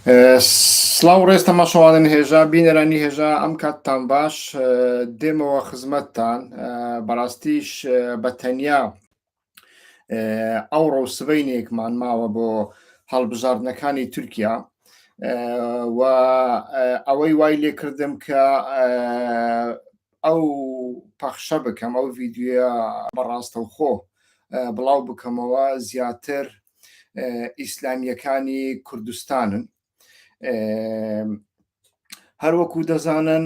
سلااو ڕێز تەماشەوانن هێژا بینەرانی هێژا ئەم کاتتان باش دێمەوە خزمەتتان بەڕاستیش بە تەنیا ئەوڕۆ سبەینێکمان ماوە بۆ هەڵبژاردنەکانی تورکیا و ئەوەی وای لێ کردم کە ئەو پەخشە بکەم ئەو ڤیددیوە بەڕاستەوخۆ بڵاو بکەمەوە زیاتر ئیسلامیەکانی کوردستانن. هەروەکو دەزانن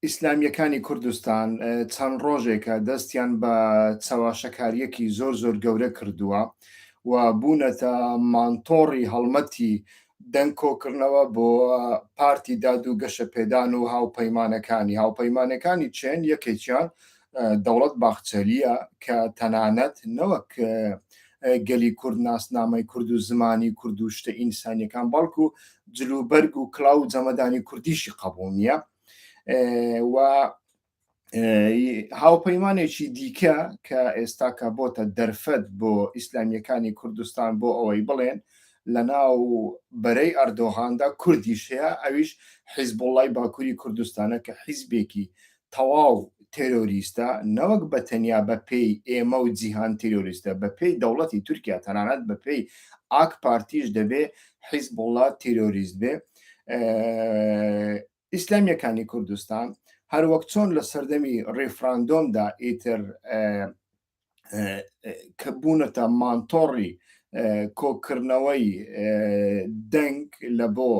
ئیسلامیەکانی کوردستان چەند ڕۆژێکە دەستیان بە چاواشەکاریەکی زۆر گەورە کردووە و بوونەتە مانتۆڕی هەڵمەتی دەنگکۆکردنەوە بۆ پارتی داد و گەشە پێدان و هاوپەیمانەکانی چێن یەکێکیان دەوڵەت باخچەلیە کە تەنانەت نەوەک گەلی کورد ناسنامەی کورد و زمانی کورد و شتە ئینسانیەکان بەڵکو جلوبەرگ و کڵاو و جەمەدانی کوردیشی قبوڵ نییە و هاوپەیمانێکی دیکە کە ئێستاکە بۆتە دەرفەت بۆ ئیسلامیەکانی کوردستان بۆ ئەوەی بڵێن لە ناو بەرەی ئەردۆغاندا کوردیش هەیە ئەویش حیزبوڵای باکووری کوردستانە کە حیزبێکی تەواو تێرۆریستە نەوەک بە تەنیا بە پێی ئێمە و جیهان تێرۆریستە بە پێی دەوڵەتی تورکیا تەنانەت بە پێی ئاک پارتیش دەبێ حیزبوڵا تێرۆریست بێ. ئیسلامیەکانی کوردستان هەروەک چۆن لە سەردەمی ڕێفراندۆمدا ئیتر کە بوونەتە مانتۆڕی کۆکردنەوەی دەنگ لە بۆ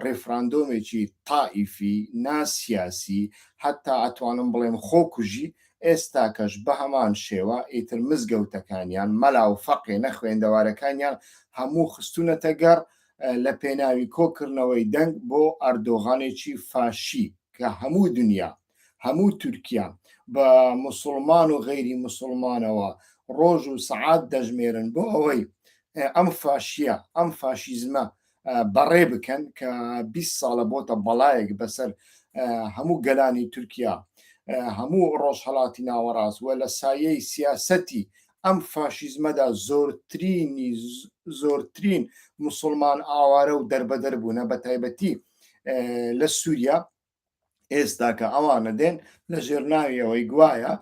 ڕێفراندۆمێکی تائیفی ناسیاسی حتا ئەتوانم بڵێم خۆکوژی ئێستاکەش بە هەمان شێوە ئیتر مزگەوتەکانیان مەلا و فەقێ نەخوێندەوارەکانیان هەموو خستونەتە گەڕ لە پێناوی کۆکردنەوەی دەنگ بۆ ئەردۆغانێکی فاشی کە هەموو دنیا هەموو تورکیا بە موسڵمان و غەیری موسڵمانەوە ڕۆژ و سەعات دەژمێرن بۆ ئەوەی ئەم فاشیە ئەم فاشیزمە بەڕێ بکەن کە 20 ساڵە بۆتە بەڵایەک بەسەر هەموو گەلانی تورکیا هەموو ڕۆژهەڵاتی ناوەڕاست وە لە سایەی سیاسەتی ئەم فاشیزمەدا زۆرترین موسڵمان ئاوارە و دەربەدەر بوونە بە تایبەتی لە سووریا ئێستاکە ئەوانە دێن لە ژێرناویەوەی گوایە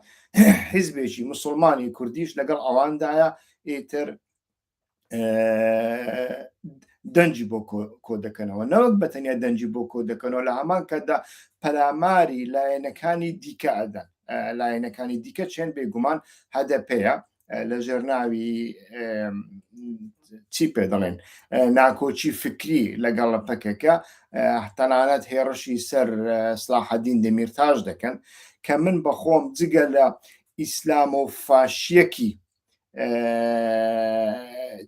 حیزبێکی موسڵمانی کوردیش لەگەڵ ئەواندایە ئیتر دەنجی بۆ کۆ دەکەنەوە نەوەک بە تەنیا دەنجی بۆ کۆ دەکەنەوە لە هەمان کەدا پەلاماری لایەنەکانی دیکە ئەدەن لایەنەکانی دیکە چێن بێگومان هەدەپەیە لە ژێرناوی چی پێ دەڵێن ناکۆچی فکری لەگەڵ پەکەکە تەنانەت هێڕشی سەر سلاحەدین دەمیرتاژ دەکەن کە من بەخۆم جگە لە ئیسلام و فاشیەکی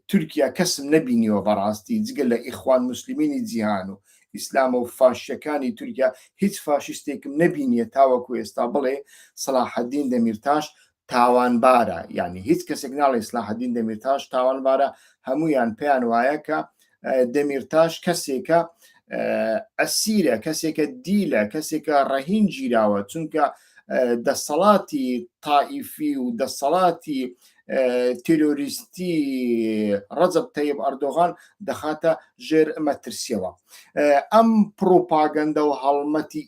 تورکیا کەسم نەبینیەوە بەڕاستی جگە لە ئیخوان موسلیمینی جیهان و ئیسلام و فاشیەکانی تورکیا هیچ فاشیستێکم نەبینیە تاوەکو ئێستا بڵێ سلاحەدین دەمیرتاش تاوانبارە یعنی هیچ کەسێک ناڵێ سلاحەدین دەمیرتاش تاوانبارە هەمویان پێیان وایە کە دەمیرتاش کەسێکە ئەسیرە کەسێکە دیلە کەسێکە ڕەهین گیراوە چونکە دەسەڵاتی تائیفی و دەسەڵاتی تیرۆریستی ڕەجەب تەیب ئەردۆغان دەخاتە ژێر مەترسیەوە. ئەم پرۆپاگەندە و هەڵمەتی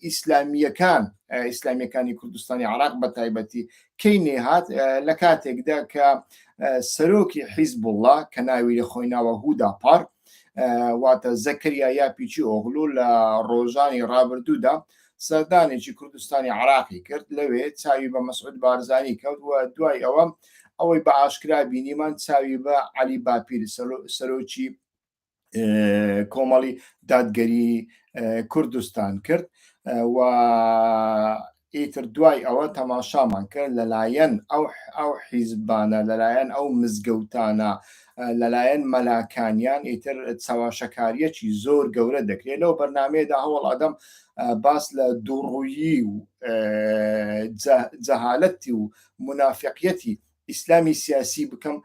ئیسلامیەکانی کوردستانی عێراق بە تایبەتی کەی نێهات لە کاتێکدا کە سەرۆکی حیزبوڵڵا کە ناوی لە خۆی ناوە هودا پار واتە زەکەریا یاپیچی ئۆغلو لە ڕۆژانی ڕابردوودا سەردانێکی کوردستانی عێراقی کرد لەوێ چاوی بە مەسعود بارزانی کەوت و دوای ئەوەی بە ئاشکرا بینیمان چاوی بە عەلی باپیر سەرۆکی کۆمەڵی دادگەری کوردستان کرد و ئیتر دوای ئەوە تەماشامان کرد لەلایەن ئەو حیزبانە لەلایەن ئەو مزگەوتانە لەلایەن مەلاکانیان ئیتر چاواشەکاریەکی زۆر گەورە دەکرێت لەو بەرنامەیەدا هەوڵ ئەدەم باس لە دووڕوویی و جەهالەتی و منافقیەتی ئیسلامی سیاسی بکەم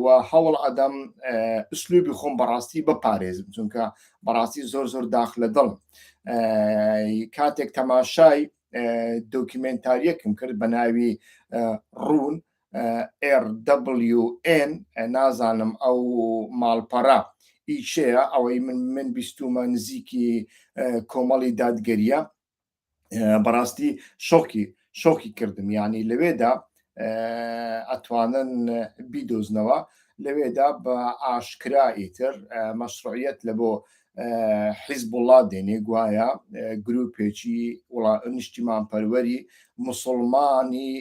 و هەوڵ ئەدەم ئوسلوبی خۆم بەڕاستی بپارێزم چونکە بەڕاستی زۆر داخلە دڵم. کاتێک تەماشای دۆکیمنتاریەکم کرد بە ناوی ڕوون RWN نازانم ئەو ماڵپەڕە ئیچەیە ئەوەی من بیستومە نزیکی کۆمەڵی دادگەریە بەڕاستی شۆکی کردم یعنی لەوێدا ئەتوانن بیدۆزنەوە لەوێدا بە ئاشکرا ئیتر مەشروعیەت لە بۆ حیزبوڵڵا دێنێ گوایە گروپێکی نیشتیمان پەروەری موسڵمانی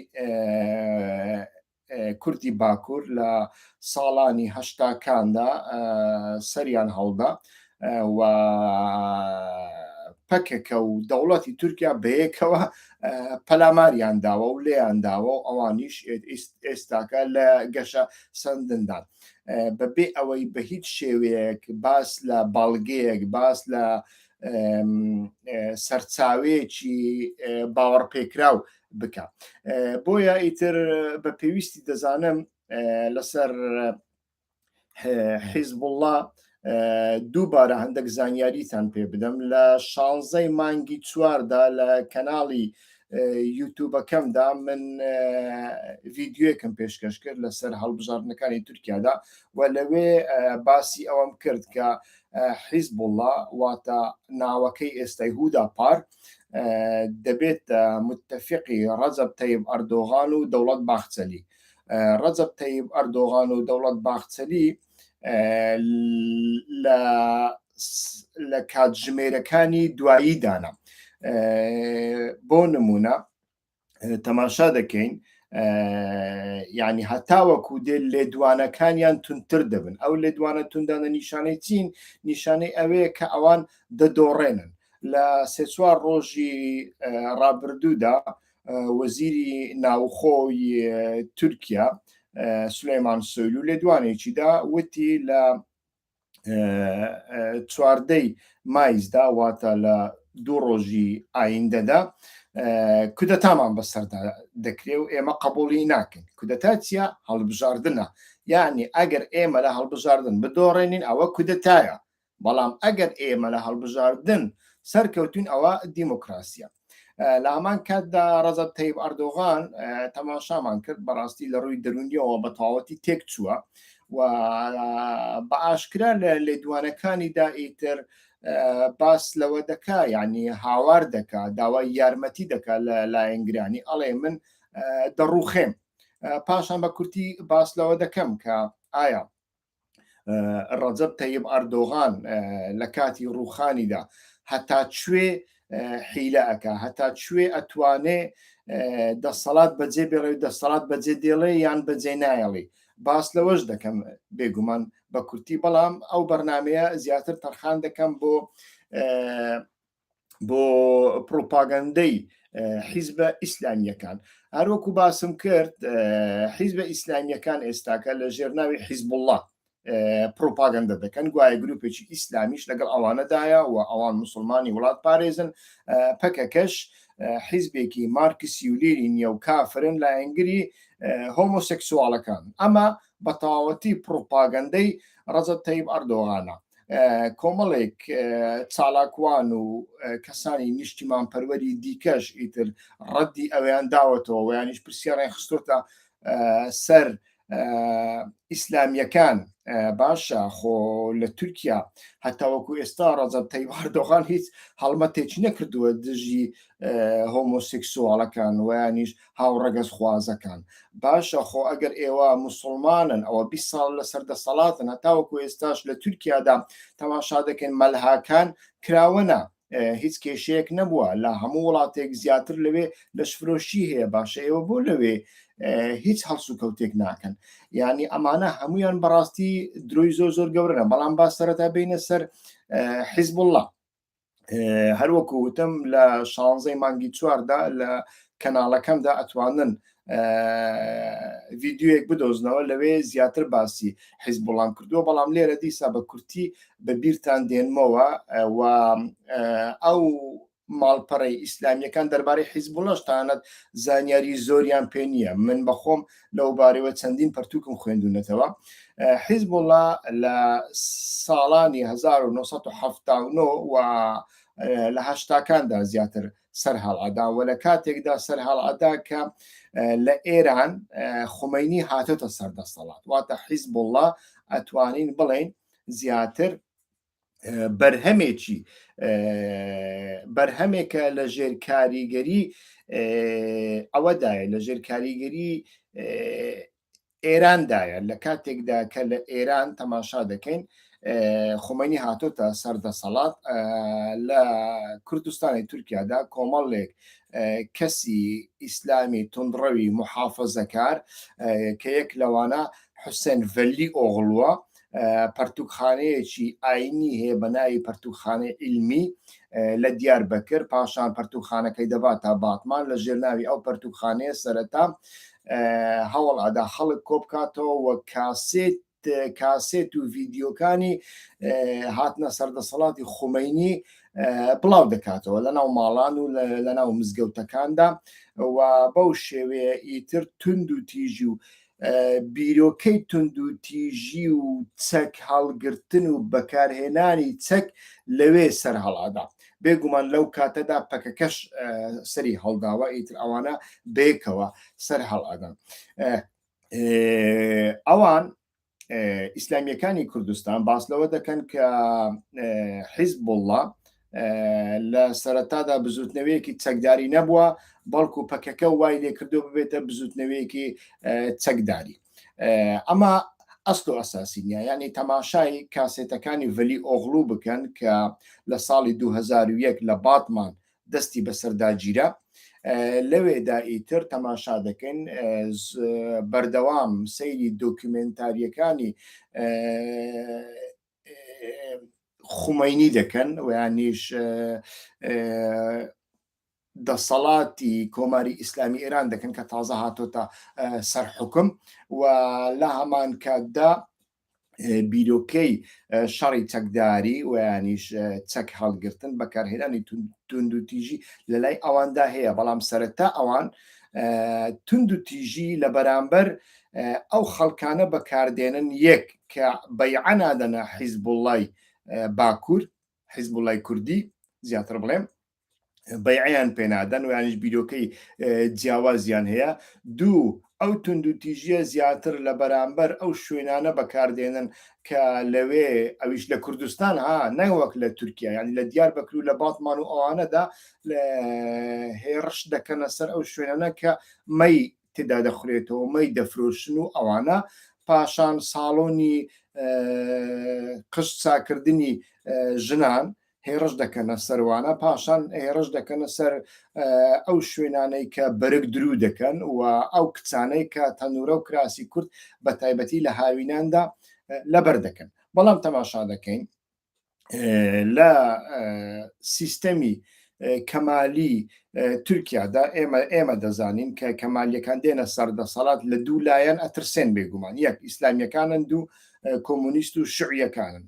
کوردی باکوور لە ساڵانی هەشتاکاندا سەریان هەڵدا و پەکێکە و دەوڵەتی تورکیا بەیەکەوە پەلاماریان داوە و لێیان داوە و ئەوانیش ئێستاکە لە گەشە سندندان بەبێ ئەوەی بە هیچ شێوەیەک باس لە باڵگەیەک باس لە سەرچاوەیەکی باوەڕپێکراو بکە بۆیە ئیتر بە پێویستی دەزانم لەسەر حیزبوڵڵا دووبارە هەندێک زانیاریتان پێ بدەم لە 16 مانگی چواردا لە کەناڵی یوتیوبەکەمدا من ڤیددیوەکەم پێشکەش کرد لەسەر هەڵبژاردنەکانی تورکیادا و لەوێ باسی ئەوەم کرد کە حیزبوڵڵا واتە ناوەکەی ئێستای هودا پار دەبێت متتەفقی ڕەجەب تەیب ئەردۆغان و دەوڵەت باخچەلی ڕەجەب تەیب ئەردۆغان و دەوڵەت باخچەلی لە کاتژمێرەکانی دواییدانە بۆ نمونە تەماشا دەکەین یعنی هەتاوەکو دێ لێدوانەکانیان تونتر دەبن ئەو لێدوانە توندانە نیشانەی چین نیشانەی ئەوەیە کە ئەوان دەدۆڕێنن لە سێ چوار ڕۆژی ڕابردوودا وەزیری ناوخۆی تورکیا سولەیمان سۆیلو لێدوانێکیدا وتی لە چواردەی مایزدا واتە لە دوو ڕۆژی ئایندەدا کودەتامان بەسەردا دەکرێ و ئێمە قبوڵی ناکەین کودەتا چیە هەڵبژاردنە یعنی ئەگەر ئێمە لە هەڵبژاردن بدۆڕێنین ئەوە کودەتایە بەڵام ئەگەر ئێمە لە هەڵبژاردن سەرکەوتین ئەوە دیموکراسیە لە هەمان کاتدا ڕەجەب تەیب ئەردۆغان تەماشامان کرد بەڕاستی لە ڕووی دەرونیەوە بە تەواوەتی تێک چووە و بە ئاشکرا لە لێدوانەکانیدا ئیتر باس لەوە دەکا یعنی هاوار دەکا داوای یارمەتی دەکا لە لایەنگرانی ئەڵێ من دەڕوخێم پاشان بە کورتی باس لەوە دەکەم کە ئایا ڕەجەب تەیب ئەردۆغان لە کاتی ڕوخانیدا هەتا کوێ حیلە ئەکا هەتا کوێ ئەتوانێ دەسەڵات بەجێ بێڵێ و دەسەڵات بەجێ دێڵێ یان بەجێ نایەڵێ باس لەوەش دەکەم بێگومان بە کورتی بەڵام ئەو بەرنمەیە زیاتر تەرخان دەکەم بۆ پرۆپاگەندەی حیزبە ئیسلامیەکان هەروەکو باسم کرد حیزبە ئیسلامیەکان ئێستاکە لە ژێرناوی حیزبوڵڵا پرۆپاگەندە دەکەن گوایە گروپێکی ئیسلامیش لەگەڵ ئەوانەدایە و ئەوان موسڵمانی وڵات پارێزن پەکەکەش حیزبێکی مارکسی و لێنینیە و کافرن لایەنگری هۆمۆسێکسواڵەکان ئەمە بە تەواوەتی پرۆپاگەندەی ڕەجەب تەیب ئەردۆغانە کۆمەڵێک چالاکوان و کەسانی نیشتیمان پەروەری دیکەش ئیتر ڕەدی ئەویان داوەتەوە و یانیش پرسیاریان خستۆتە سەر ئیسلامیەکان باشە خۆ لە تورکیا هەتاوەکو ئێستا ڕەجەب تەیب ئەردۆغان هیچ هەڵمەتێکی نەکردووە دژی هۆمۆسێکسواڵەکان و یانیش هاوڕەگەز خوازەکان باشە خۆ ئەگەر ئێوە موسڵمانن ئەوە 20 ساڵ لەسەر دەسەڵاتن هەتاوەکو ئێستاش لە تورکیادا تەماشا دەکەن مەلهاکان کراوەنە هیچ کێشەیەک نەبووە لە هەموو وڵاتێک زیاتر لەوێ لەشفرۆشی هەیە باشە ئێوە بۆ لەوێ هیچ هەڵس و کەوتێک ناکەن یعنی ئەمانە هەمویان بەڕاستی درۆی زۆر گەورەنە بەڵام با سەرەتا بینە سەر حیزبوڵڵا هەروەکو وتم لە 16 مانگی چواردا لە کەناڵەکەمدا ئەتوانن ڤیددیوەک بدۆزنەوە لەوێ زیاتر باسی حیزبوڵڵام کردووە بەڵام لێرە دیسا بە کورتی بە بیرتان دێنمەوە و ئەو ماڵپەڕی ئیسلامیەکان دەربارەی حیزبوڵڵاش تانەت زانیاری زۆریان پێ نییە من بەخۆم لەو بارەوە چەندین پەرتووکم خوێندوونەتەوە حیزبوڵڵا لە ساڵانی 1970 و لە هەشتاکاندا زیاتر سەرهەڵئەدا و لە کاتێکدا سەرهەڵئەدا کە لە ئێران خومەینی هاتۆتە سەردەسەڵات واتە حیزبوڵڵا ئەتوانین بڵێن زیاتر بەرهەمێکی بەرهەمێکە لە ژێر کاریگەری ئەوەدایە لە ژێر کاریگەری ئێراندایە لە کاتێکدا کە لە ئێران تەماشا دەکەین خۆمەنی هاتۆتە سەردەسەڵات لە کوردستانی تورکیادا کۆمەڵێک کەسی ئیسلامی توندڕەوی محافەزەکار کە یەک لەوانە حوسێن ڤەلی ئۆغڵووە پەرتوخانەیەکی ئاینی هەیە بە ناوی پەرتوخانەی علمی لە دیاربەکر پاشان پەرتوخانەکەی دەباتە باتمان لە ژێرناوی ئەو پەرتوخانەیە سەرەتا هەوڵ ئەدا خەڵک کۆبکاتەوە وە کاسێت و ڤیدیۆکانی هاتنە سەردەسەڵاتی خومەینی بڵاو دەکاتەوە لە ناو ماڵان و لە ناو مزگەوتەکاندا و بەو شێوەیە ئیتر تند و تیژی و بیرۆکەی تند و تیژی و چەک هەڵگرتن و بەکارهێنانی چەک لەوێ سەر هەڵادا بێگومان لەو کاتەدا پەکەکەش سەری هەڵداوە ئیتر ئەوانە بێکەوە سەر هەڵئادان ئەوان ئیسلامیەکانی کوردستان باس لەوە دەکەن کە حیزبوڵڵا لە سەرەتادا بزوتنەوەیەکی چەکداری نەبووە بەڵکو پەکەکە وای لێ کردو ببێتە بزوتنەوەیەکی چەکداری ئەمە ئەسڵ و ئەساسی نیە یعنی تەماشای کاسێتەکانی ڤەلی ئۆغڵوو بکەن کە لە ساڵی 2001 لە باتمان دەستی بەسەرداگیرە لەوێدا ئیتر تەماشا دەکەن بەردەوام سەیری دۆکیومنتاریەکانی خومەینی دەکەن و یانیش دەسەڵاتی کۆماری ئیسلامی ئێران دەکەن کە تازە هاتۆتە سەرحوکم و لە هەمان کاتدا بیرۆکەی شەڕی چەکداری و یانیش چەک هەڵگرتن بەکارهێنانی تند و تیژی لە لای ئەواندا هەیە بەڵام سەرەتا ئەوان تند و تیژی لە بەرامبەر ئەو خەڵکانە بەکاردێنن یەک کە بەیعە نادەنە حیزبوڵڵای باکوور حیزبوڵڵای کوردی زیاتر بڵێم بەیعیان پێنادەن و یانیش بیرۆکەی جیاوازیان هەیە دوو ئەو تند و تیژیە زیاتر لە بەرامبەر ئەو شوێنانە بەکاردێنن کە لەوێ ئەویش لە کوردستان ها نەوەک لە تورکیا ینی لە دیاربەکر و لە باتمان و ئەوانەدا هێڕش دەکەنە سەر ئەو شوێنانە کە مەی تێدا دەخورێتەوە مەی دەفرۆشن و ئەوانە پاشان ساڵۆنی قشت چاکردنی ژنان هێڕش دەکەنە سەروانە پاشان هێڕش دەکەنە سەر ئەو شوێنانەی کە بەرگ درو دەکەن و ئەو کچانەی کە تەنورە و کراسی کورد بە تایبەتی لە هاویناندا لەبەر دەکەن بەڵام تەماشا دەکەین لە سیستەمی کەمالی تورکیادا ئێمە دەزانین کە کەمالیەکان دێنە سەردەسەڵات لە دوو لایەن ئەترسێن بێگومان یەک ئیسلامیەکانن دوو کۆمونیست و شیوعیەکانن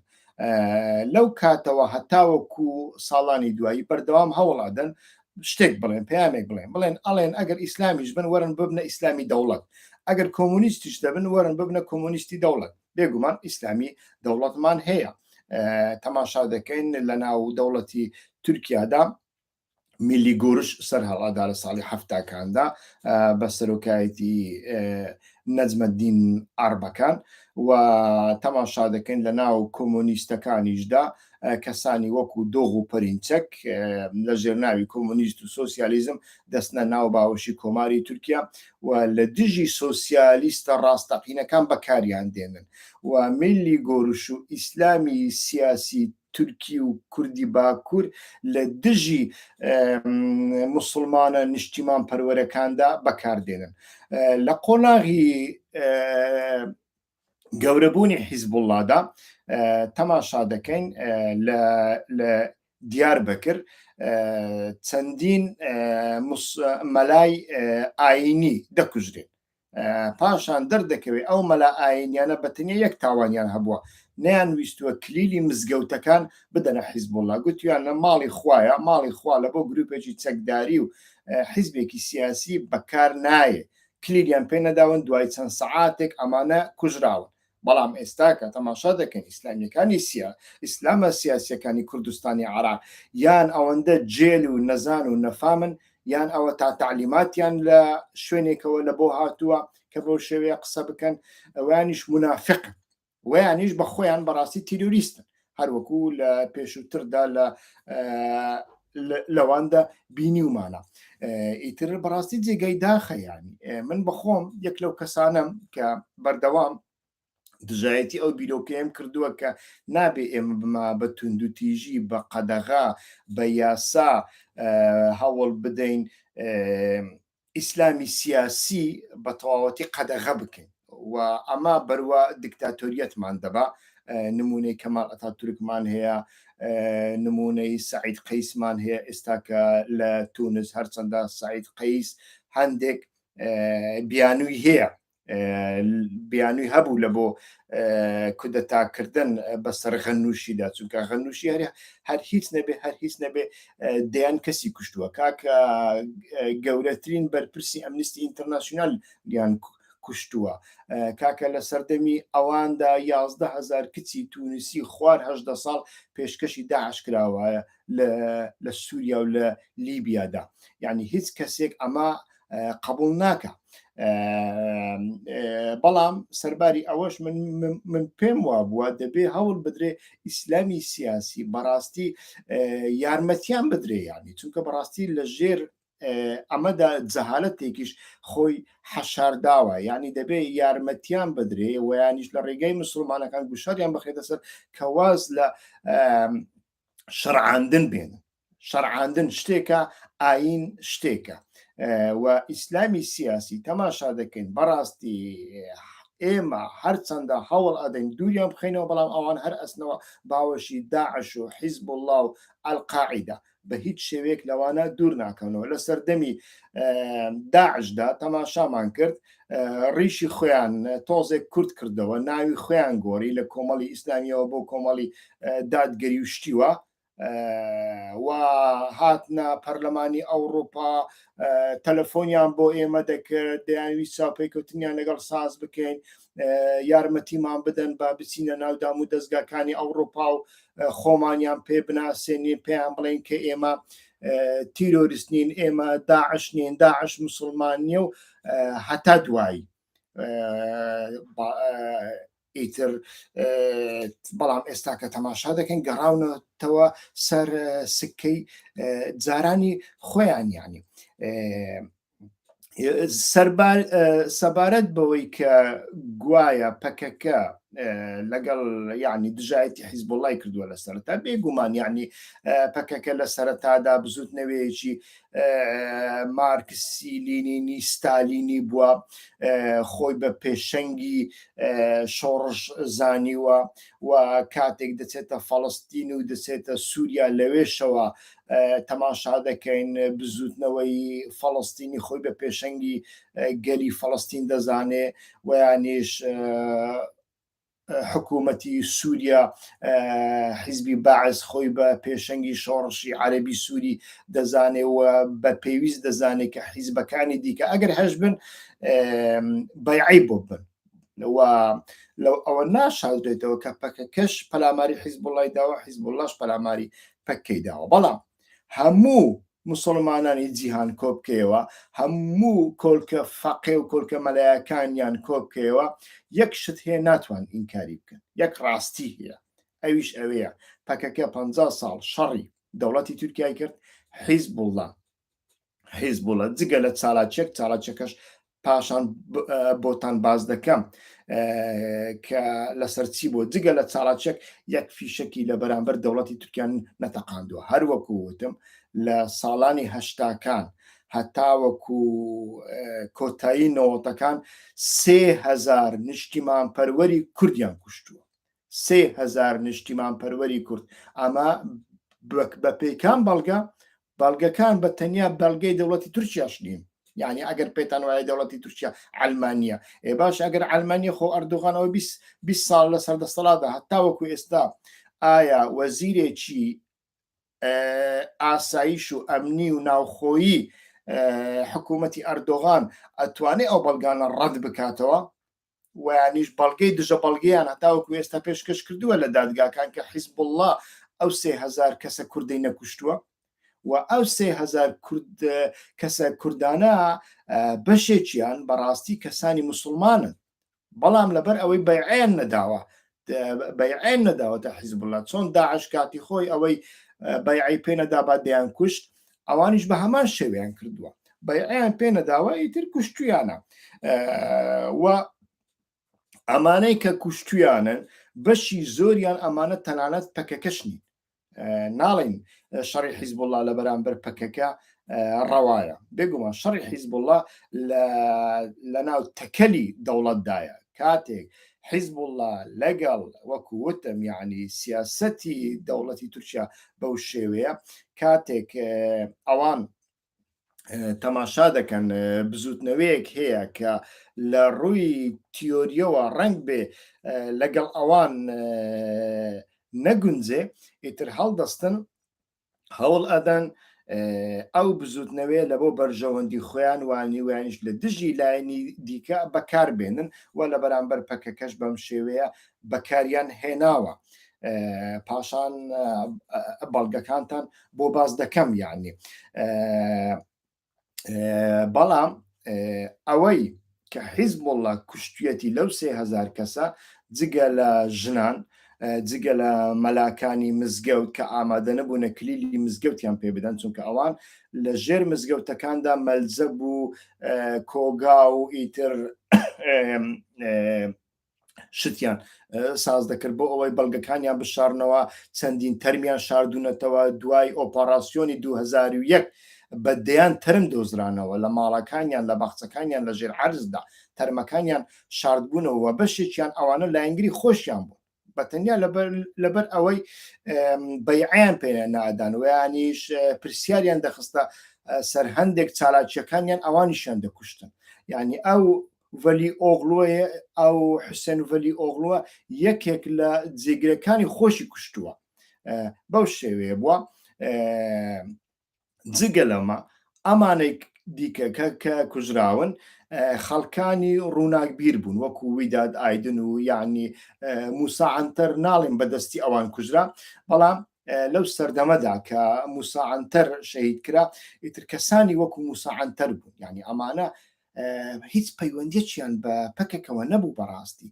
لەو کاتەوە هەتاوەکو ساڵانی دوایی بەردەوام هەوڵادەن شتێک بڵێن پامێک بڵێن ئەڵێن ئەگەر ئیسلامیش بن وەرن ببنە ئیسلامی دەوڵەت ئەگەر کۆمونیستیش دەبن وەرن ببنە کۆمونیستی دەوڵەت بێگومان ئیسلامی دەوڵەتمان هەیە تەماشا دەکەین لە ناو دەوڵەتی تورکیادا میلی گۆرش سەر هەڵادا لە ساڵی هەفتاکاندا بە سەرۆکایەتی نەجمەدین ئاربەکان و تەماشا دەکەین لە ناو کۆمۆنیستەکانیشدا کەسانی وەکو دۆغ و پەرینچەک لە ژێرناوی کۆمۆنیست و سۆسیالیزم دەستنە ناو باوەشی کۆماری تورکیا و لە دژی سۆسیالیستە ڕاستەقینەکان بەکاریان دێنن و میلی گۆرش و ئیسلامی سیاسی تورکی و کوردی باکوور لە دژی موسڵمانە نیشتیمان پەروەرەکاندا بەکاردێنن لە قۆناغی گەورەبوونی حیزبوڵڵادا تەماشا دەکەین لە دیاربەکر چەندین مەلای ئاینی دەکوژرێن پاشان دەردەکەوێت ئەو مەلا ئاینیانە بەتەنیا یەک تاوانیان هەبووە نەیان ویستووە کلیلی مزگەوتەکان بدەنە حیزبوڵڵا گوتیانە ماڵی خوایە ماڵی خوا لە بۆ گروپێکی چەکداری و حیزبێکی سیاسی بەکار نایە کلیلیان پێ نەداون دوای چەند سەعاتێک ئەمانە کوژراون بەڵام ئێستا کە تەماشا دەکەن ئیسلامیەکانی ئیسلامە سیاسیەکانی کوردستانی عێراق یان ئەوەندە جێل و نەزان و نەفامن یان ئەوە تا تعلیماتیان لە شوێنێکەوە لە بۆ هاتووە کە بۆ شێوەیە قسە بکەن ئەوانیش منافق ویانیش بە خۆیان بەڕاستی تیرۆریستن هەروەکو لە پێشووتردا لەواندا بینیومانە. ئیتر بەڕاستی جێگەی داخەیانی من بەخۆم یەک لەو کەسانم کە بەردەوام دژایەتی ئەو بیرۆکەیەم کردووە کە نابێ ئێمە بما بە توندوتیژی بە قەدەغا بە یاسا هەوڵ بدەین ئیسلامی سیاسی بە تەواوەتی قەدەغە بکەین و ئەمە بەروە دیکتاتۆریەتمان دەبا. نمونەی کەمال ئەتاتورکمان هەیە، نمونەی سعید قەیسمان هەیە ئێستا کە لە تونس هەرچەندە سعید قەیس هەندێک بیانووی هەیە، بیانووی هەبوو لە بۆ کودەتاکردن بەسەر غەنووشیدا، چونکە غەنووشی هەر هیچ نەبێ دەیان کەسی کوشتووە. کاکە گەورەترین بەرپرسی ئەمنیستی ئینتەرناسیۆنال لیان کوشتووە، کاکە لە سەردەمی ئەواندا 11,000 کچی تونسی خوار 18 ساڵ پێشکەشی داعش کراوە لە سووریا و لە لیبیادا. یعنی هیچ کەسێک ئەمە قبول ناکە. بەڵام سەرباری ئەوەش من پێم وابووە دەبێ هەوڵ بدرێ ئیسلامی سیاسی بەڕاستی یارمەتیان بدرێ، ینی چونکە بەڕاستی لە ژێر ئەمەدا جەهالەتێکیش خۆی حەشارداوە، ینی دەبێ یارمەتیان بدرێ و یانیش لە ڕێگەی مسلمانەکان گوشاریان بخێتە سەر کە واز لە شەرعاندن بێن. شەرعاندن شتێکە، ئاین شتێکە و ئیسلامی سیاسی تەماشا دەکەین بەڕاستی ئێمە هەرچەندە هەوڵ ئەدەین دووریان بخینەوە، بەڵام ئەوان هەر ئەسنەوە باوەشی داعش و حیزب الله و ئەلقاعیدا بە هیچ شێوەیەک لەوانە دوور ناکەنەوە. لە سەردەمی داعشدا تەماشامان کرد ڕیشی خۆیان تۆزێک کورت کردەوە، ناوی خۆیان گۆڕی لە کۆمەڵی ئیسلامیەوە بۆ کۆمەڵی دادگەری وشتیوە و هاتنە پەرلەمانی ئەوروپا، تەلەفۆنیان بۆ ئێمە دەکرد، دەیانوی چاوپێککەوتنیان لەگەڵ ساز بکەین، یارمەتیمان بدەن با بچینە ناودام و دەستگاکانی ئەوروپا و خۆمانیان پێ بناسێنین، پێیان بڵێن کە ئێمە تیرۆریست نین، ئێمە داعش نین، داعش مسلمان نیە و هەتا دوایی ئیتر. بەڵام ئێستا کە تەماشا دەکەن گەڕاونەوە سەر سکەی جارانی خۆیان، ینی سەبارەت بەوەی کە گوایە پەکەکە لەگەڵ ینی دژایەتی حیزب الله کردووە لە سەرەتا، بێگومان ینی پەکەکە لە سەرەتادا بزوتنەوەیەکی مارکسی لینینی ستالینی بووە، خۆی بە پێشەنگی شۆڕش زانیوە و کاتێک دەچێتە فەڵەستین و دەچێتە سووریا لەوێشەوە تەماشا دەکەین بزوتنەوەی فەڵەستینی خۆی بە پێشەنگی گەلی فەڵەستین دەزانێ و یانیش حکوومەتی سووریا حیزبی باعث خۆی بە پێشەنگی شۆڕشی عەرەبی سووری دەزانێ و بە پێویست دەزانێت کە حیزبەکانی دیکە ئەگەر هەش بن بەیعی بۆ بن و لەو ئەوە ناشادرێتەوە کە پەکەکەش پەلاماری حیزب اللهی داوە، حیزب اللهش پەلاماری پەکەی داوە. بەڵام هەموو مسلمانانی جیهان کۆبکەوە، هەموو کۆلکە فەقێ و کۆلکە مەلایەکانیان کۆبکەوە، یەک شت هەیە ناتوان ئینکاری بکەن، یەک ڕاستی هەیە، ئەویش ئەوەیە پەکەکە 50 ساڵ شەڕی دەوڵەتی تورکیای کرد، حیزب الله جگە لە چالاچێکەش پاشان بۆتان باز دەکەم کە لەسەر چی بۆ جگە لە چالاچێک یەک فیشەکی لە بەرامبەر دەوڵەتی تورکیان نەتەقاندووە. هەروەکو وتم لە ساڵانی هەشتاکان هەتاوەکو کۆتایی نەوەتەکان 3,000 نیشتیمانپەروەری کوردیان کوشتووە، 3,000 نیشتیمانپەروەری کورد. ئەمە بە پێکان بەڵگەکان بە تەنیا بەڵگەی دەوڵەتی تورکیاش نین، یعنی ئەگەر پێتان وایە دەوڵەتی تورکیا ئەلمانیە، باش ئەگەر ئەلمانیا خۆ ئەردوغانەوە 20 ساڵ لە سەردەسەڵاتدا هەتاوەکو ئێستا ئایا وەزیرێکی ئاسایش و ئەمنی و ناوخۆیی حکوومەتی ئەردۆغان ئەتوانێت ئەو بەڵگانە ڕەت بکاتەوە و یانیش بەڵگەی دژە بەڵگەیان هەتاوەکو ئێستا پێشکەش کردووە لە دادگاکان کە حیزب الله ئەو 3,000 کەسە کوردەی نەکوشتووە و ئەو 3,000 کەسە کوردانە بەشێکیان بەڕاستی کەسانی مسلمانن، بەڵام لەبەر ئەوەی بەیعیان نەداوە بەیعێن نەداوەتە حیزب الله، چۆن داعش کاتی خۆی ئەوەی بەیعی پێ نەدابا دەیان کوشت، ئەوانیش بە هەمان شێوەیان کردووە، بەیعیان پێ نەداوە ئیتر کوشتویانە. و ئەمانەی کە کوشتویانن بەشی زۆریان ئەمانە تەنانەت پەکەکەشنی، ناڵین شەڕی حیزب الله لە بەرامبەر پەکەکە ڕەوایە، بێگومان شەڕی حیزب الله لە ناو تەکەلی دەوڵەتدایە، کاتێک حیزب الله لەگەڵ وەکو وتم یعنی سیاسەتی دەوڵەتی تورکیا بەو شێوەیە، کاتێک ئەوان تەماشا دەکەن بزوتنەوەیەک هەیە کە لە ڕووی تیۆریەوە ڕنگ بێ لەگەڵ ئەوان نەگونجێ، ئیتر هەڵدەستن هەوڵ ئەدەن ئەو بزوتنەوەی لە بۆ بەرژەوەندی خۆیان وانی ویانش لە دژی لایەنی دیکە بەکار بێنن و لە بەرامبەر پەکەکەش بەم شێوەیە بەکاریان هێناوە. پاشان بەڵگەکانتان بۆ باز دەکەم یعنی بەڵام ئەوەی کە حیزب الله کوشتویەتی لەو 3000 کەسە جگە لە ژنان، جگە لە مەلاکانی مزگەوت کە ئامادە نەبوونە کلیلی مزگەوتیان پێ بدەن، چونکە ئەوان لە ژێر مزگەوتەکاندا مەلجەب و کۆگا و ئیتر شتیان ساز دەکرد بۆ ئەوەی بەڵگەکانیان بشارنەوە، چەندین تەرمیان شاردوونەتەوە دوای ئۆپەراسیۆنی 2001 بەدەیان تەرم دۆزرانەوە لە ماڵەکانیان لە باخچەکانیان لە ژێر عەرزدا تەرمەکانیان شاردبوونەوە بەشێکیان ئەوانە لایەنگری خۆشیان بوو، بەتەنیا لەبەر ئەوەی بەیعیان پێ نادان و یانیش پرسیاریان دەخستە سەر هەندێک چالاکیەکانیان ئەوانیشیان دەکوشتن. یعنی ئەو ڤەلی ئۆغڵوەیە، ئەو حوسێن ڤەلی ئۆغڵوە یەکێک لە جێگرەکانی خۆشی کوشتووە، بەو شێوەیە بووە. جگە لەمە ئەمانەی دیکە کە کوژراون خەڵکانی ڕووناکبیر بوون، وەکو ویداد ئایدن و یعنی موسا عنتەر ناڵێن بەدەستی ئەوان کوژرا، بەڵام لەو سەردەمەدا کە موسا عنتەر شەهید کرا ئیتر کەسانی وەکو موسا عنتەر بوون، یعنی ئەمانە هیچ پەیوەندیەکیان بە پەکێکەوە نەبوو بەڕاستی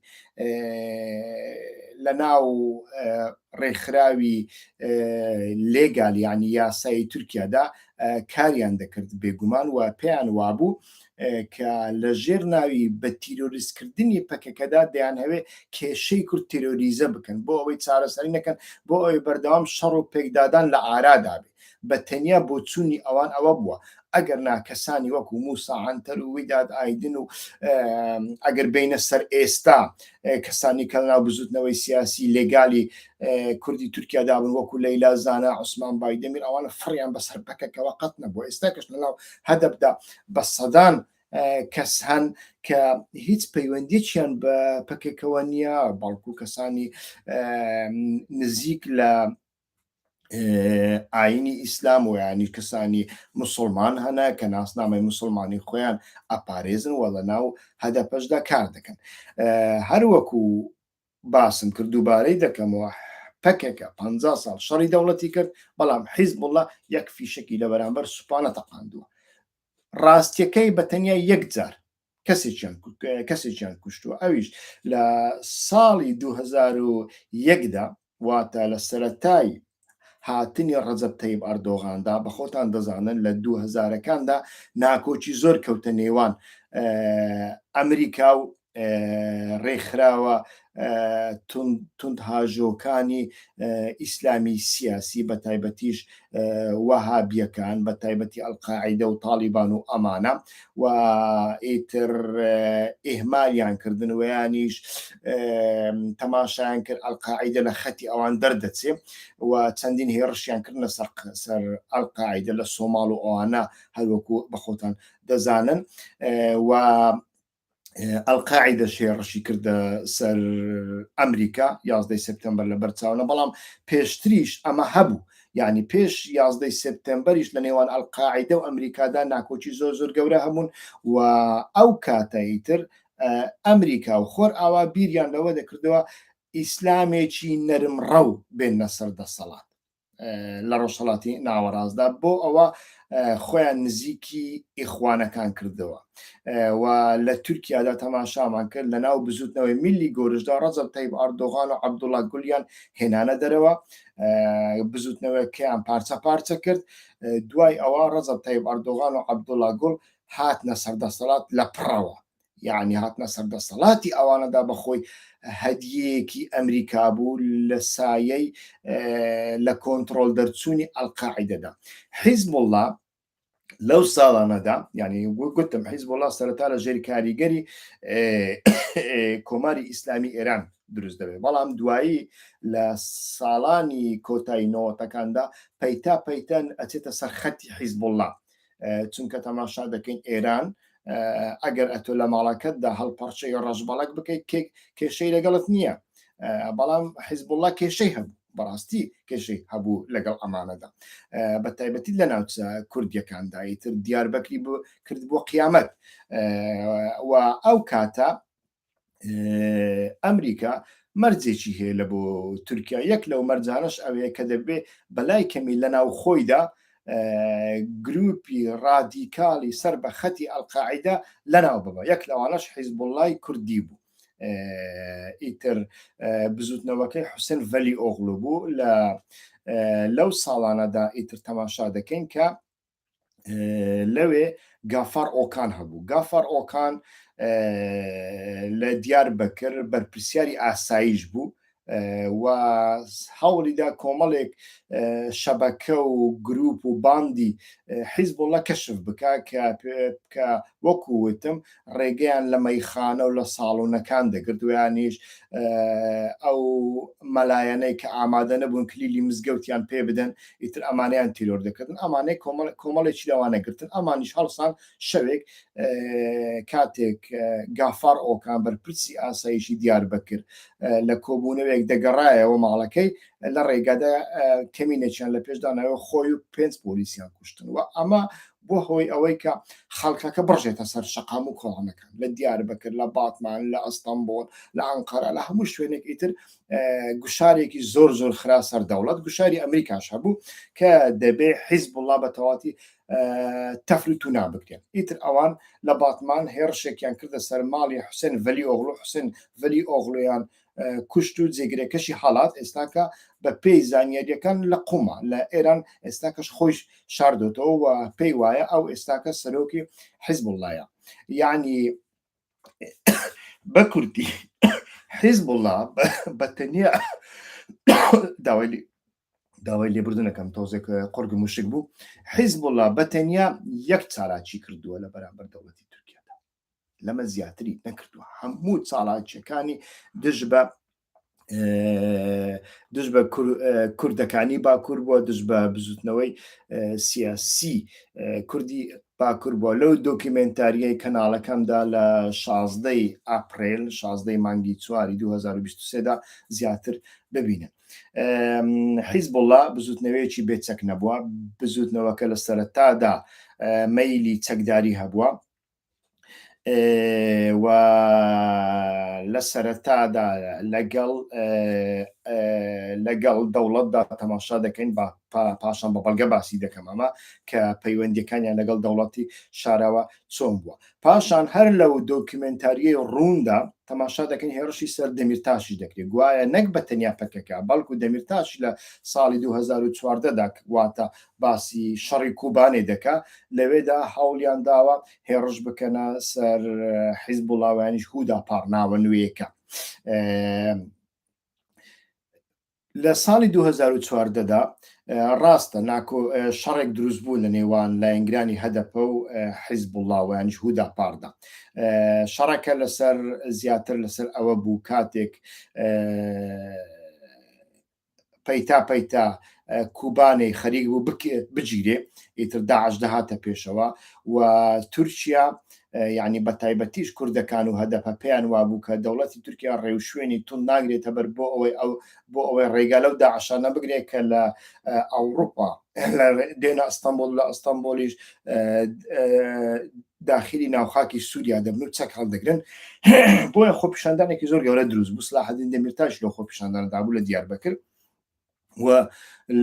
لە ناو ڕێکخراوی لێگال یعنی یاسای تورکیادا کاریان دەکرد بێگومان و پێیان وابوو کە لە ژێر ناوی بە تیرۆریستکردنی پەکەکەدا دەیان هەوێ کێشەی کورد تیرۆریزە بکەن بۆ ئەوەی چارەسەری نەکەن، بۆ ئەوەی بەردەوام شەڕ و پێکدادان لە ئارادا بێ، بە تەنیا بۆ چوونی ئەوان ئەوە بووە ئەگەر ناکەسانی وەکو موسا عنتەر و ویداد ئایدن و ئەگەر بینە سەر ئێستا کەسانی کە ناو بزوتنەوەی سیاسی لێگالی کوردی تورکیادا بن وەکو لەیلا زانا، عوسمان بایدەمیر، ئەوانە فڕیان بەسەر پەکەکەوە قەت نەبووە. ئێستا کەش لەناو هەدەفدا بە سەدان کەس هەن کە هیچ پەیوەندیەکیان بە پەکێکەوە نییە، بەڵکو کەسانی نزیک لە ئاینی ئیسلام و ینی کەسانی مسلمان هەنە کە ناسنامەی مسلمانی خۆیان ئەپارێزن و لە ناو هەدەپەشدا کار دەکەن. هەروەکو باسم کرد دووبارەی دەکەمەوە پەکێکە 50 ساڵ شەڕی دەوڵەتی کرد، بەڵام حیزب الله یەک فیشکی لە بەرامبەر سوپانە تەقاندووە. ڕاستیەکەی بەتەنیا یەک جار کەسێکیان کوشتووە، ئەویش لە ساڵی 2001دا واتە لە سەرەتای هاتنی ڕەجەب تەیب ئەردۆغاندا، بە خۆتان دەزانن لە 2000ەکاندا ناکۆچی زۆر کەوتە نێوان ئەمریکا و ڕێکخراوە توندهاژۆکانی ئیسلامی سیاسی، بە تایبەتیش وەهابیەکان، بە تایبەتی ئەڵقاعیدە و تالیبان و ئەمانە، و ئیتر ئێهمالیان کردن و یانیش تەماشایان کرد ئەڵقاعیدە لە خەتی ئەوان دەردەچێ و چەندین هێرشیان کردنە سەر ئەڵقاعیدە لە سۆماڵ و ئەوانە هەروەکو بەخۆتان دەزانن، و ئەڵقاعیدە شێڕشی کردە سەر ئەمریکا 11 سپتەمبەر لە بەرچاونە، بەڵام پێشتریش ئەمە هەبوو، یعنی پێش 11 سپتەمبەریش لە نێوان ئەڵقاعیدە و ئەمریکادا ناکۆچی زۆر گەورە هەبوون و ئەو کاتەیتر ئەمریکا و خۆر ئاوا بیریان لەوە دەکردەوە ئیسلامێکی نەرمڕەو بێنە سەر دەسەڵات. لە ڕۆژهەڵاتی ناوەڕاستدا بۆ ئەوە خۆیان نزیکی ئیخوانەکان کردەوە و لە تورکیادا تەماشامان کرد لە ناو بزوتنەوەی میلی گۆرشدا ڕەجەب تەیب ئەردۆغان و عەبدوڵڵا گولیان هێنانە دەرەوە بزوتنەوەکەیان پارچە پارچە کرد دوای ئەوە ڕەجەب تەیب ئەردۆغان و عەبدوڵڵا گوڵ هاتنە سەردەسەڵات لە پڕەوە یعنی هاتنە سەردەسەڵاتی ئەوانەدا بەخۆی هەدیەیەکی ئەمریکا بوو لە سایەی لە کۆنتترۆل دەرچوونی ئەلقاعیدەدا حیزب الله لەو ساڵانەدا ینی گوتم حیزب الله سەرەتا لە ژێری کاریگەری کۆماری ئیسلامی ئێران دروست دەبێت بەڵام دوایی لە ساڵانی کۆتایی نەوەتەکاندا پەیتا پەیتەن ئەچێتە سەر خەتی حیزب الله چونکە تەماشا دەکەین ئێران ئەگەر ئەتۆ لە ماڵەکەتدا هەڵپەرچەی ڕەشبەڵک بکەیت کێشەی لەگەڵت نییە بەڵام حیزب الله کێشەی هەبوو بەڕاستی کێشەی هەبوو لەگەڵ ئەمانەدا بە تایبەتی لە ناوچە کوردیەکاندا ئیتر دیاربەکری کرد بۆ قیامەت و ئەو کاتە ئەمریکا مەرجێکی هەیە لە بۆ تورکیا یەک لەو مەرجانش ئەوەیە کە دەبێ بەلای کەمی لە ناو خۆیدا گروپی رادیکالی سەر بە خەتی ئەلقاعیدە لەناو ببە یەک لەوانەش حیزب اللهی کوردی بوو ئیتر بزوتنەوەکەی حوسێن ڤەلی ئۆغڵو بوو لەو ساڵانەدا ئیتر تەماشا دەکەین کە لەوێ گافار ئۆکان هەبوو گافار ئۆکان لە دیاربەکر بەرپرسیاری ئاسایش بوو و هەوڵیدا کۆمەڵێک شەبەکە و گروپ و باندی حیزب الله کەشف بکە کە وەکووتم ڕێگەیان لە مەیخانە و لە ساڵۆنەکان دەگرت ویانیش ئەو مەلایەنەی کە ئامادە نەبوون کلیلی مزگەوتیان پێ بدەن ئیتر ئەمانیان تیرۆر دەکردن ئەمانەی کۆمەڵێکی لەوانەگرتن ئەمانیش هەڵسان شەوێک کاتێک گافار ئۆکان بەرپرسی ئاسایشی دیاربەکر لە کۆبوونەوەیەک دەگەڕایەوە ماڵەکەی لە ڕێگادا کەمینێکیان لە پێشدانەوە خۆی و 5 پۆلیسیان کوشتن و ئەمە بۆ هۆی ئەوەی کە خەڵکەکە بڕژێتە سەر شەقام و کۆڵانەکان لە دیاربەکر لە باتمان لە ئەستەمبۆل لە ئەنقەرە لە هەموو شوێنێک ئیتر گوشارێکی زۆر زۆر خرا سەر دەوڵەت گوشاری ئەمریکاش هەبوو کە دەبێ حیزب الله بە تەواتی تەفروت و نابکرێن ئیتر ئەوان لە باتمان هێرشێکیان کردە سەر ماڵی حوسێن ڤەلی ئۆغڵو حوسێن ڤەلی ئۆغڵویان کوشت و جێگرێکەشی هەڵات ئێستاکە بە پێی زانیاریەکان لە قوما لە ئێران ئێستاکەش خۆش شاردۆتەوە و پێی وایە ئەو ئێستاکە سەرۆکی حیزب اللهە یعنی بە کوردی حیزب الله بەتەنیا داوای لێبوردنەکەم تۆزێک قۆرگ موشک بوو حیزب الله بەتەنیا یەک چالاکی کردووە لە بەرامبەر دەوڵەتی تورکیادا لەمە زیاتری نەکردووە هەموو چالاکیەکانی دژ بە کوردەکانی باکوور بووە دژ بە بزوتنەوەی سیاسی کوردی باکوور بووە لەو دۆکیمنتاریای کەناڵەکەمدا لە 16 ئاپریل 16 مانگی چواری 2023دا زیاتر ببینن حیزب الله بزوتنەوەیەکی بێچەک نەبووە بزوتنەوەکە لە سەرەتادا مەیلی چەکداری هەبووە و لە سەرەتادا لەگەڵ دەوڵەتدا تەماشا دەکەین پاشان بە بەڵگە باسی دەکەم ئەمە کە پەیوەندیەکانیان لەگەڵ دەوڵەتی شاراوە چۆن بووە پاشان هەر لەو دۆکیمنتاریای ڕووندا تەماشا دەکەین هێرشی سەر دەمیرتاشی دەکرێت گوایە نەک بە تەنیا پەکەکە بەڵکو دەمیرتاشی لە ساڵی 2014دا واتە باسی شەڕی کوبانێ دەکا لەوێدا هەوڵیان داوە هێرش بکەنە سەر حیزب اللهیانیش هودا پارناوە نوێیەکە لە ساڵی 2014دا ڕاستە شەڕێک دروست بوو لە نێوان لایەنگرانی هەدەپە و حیزب اللهیانیش هودا پاردا شەڕەکە لەسەر زیاتر لەسەر ئەوە بوو کاتێک پەیتا کوبانەی خەریک بوو بگیرێ ئیتر داعش دەهاتە پێشەوە و تورکیا یعنی بە تایبەتیش کوردەکان و هەدەپە پێیان وابوو کە دەوڵەتی تورکیا ڕێوشوێنی تون ناگرێتە بەر بۆ ئەوەی ڕێگا لەو داعشانە بگرێت کە لە ئەوروپا دێنە ئەستەمبۆل لە ئەستەمبۆلیش داخلی ناوخاکی سووریا دەبن و چەک هەڵدەگرن بۆیە خۆپیشاندانێکی زۆر گەورە دروست بوو سلاحەدین دەمیرتاش لەو خۆپیشاندانەدا بوو لە دیاربەکر و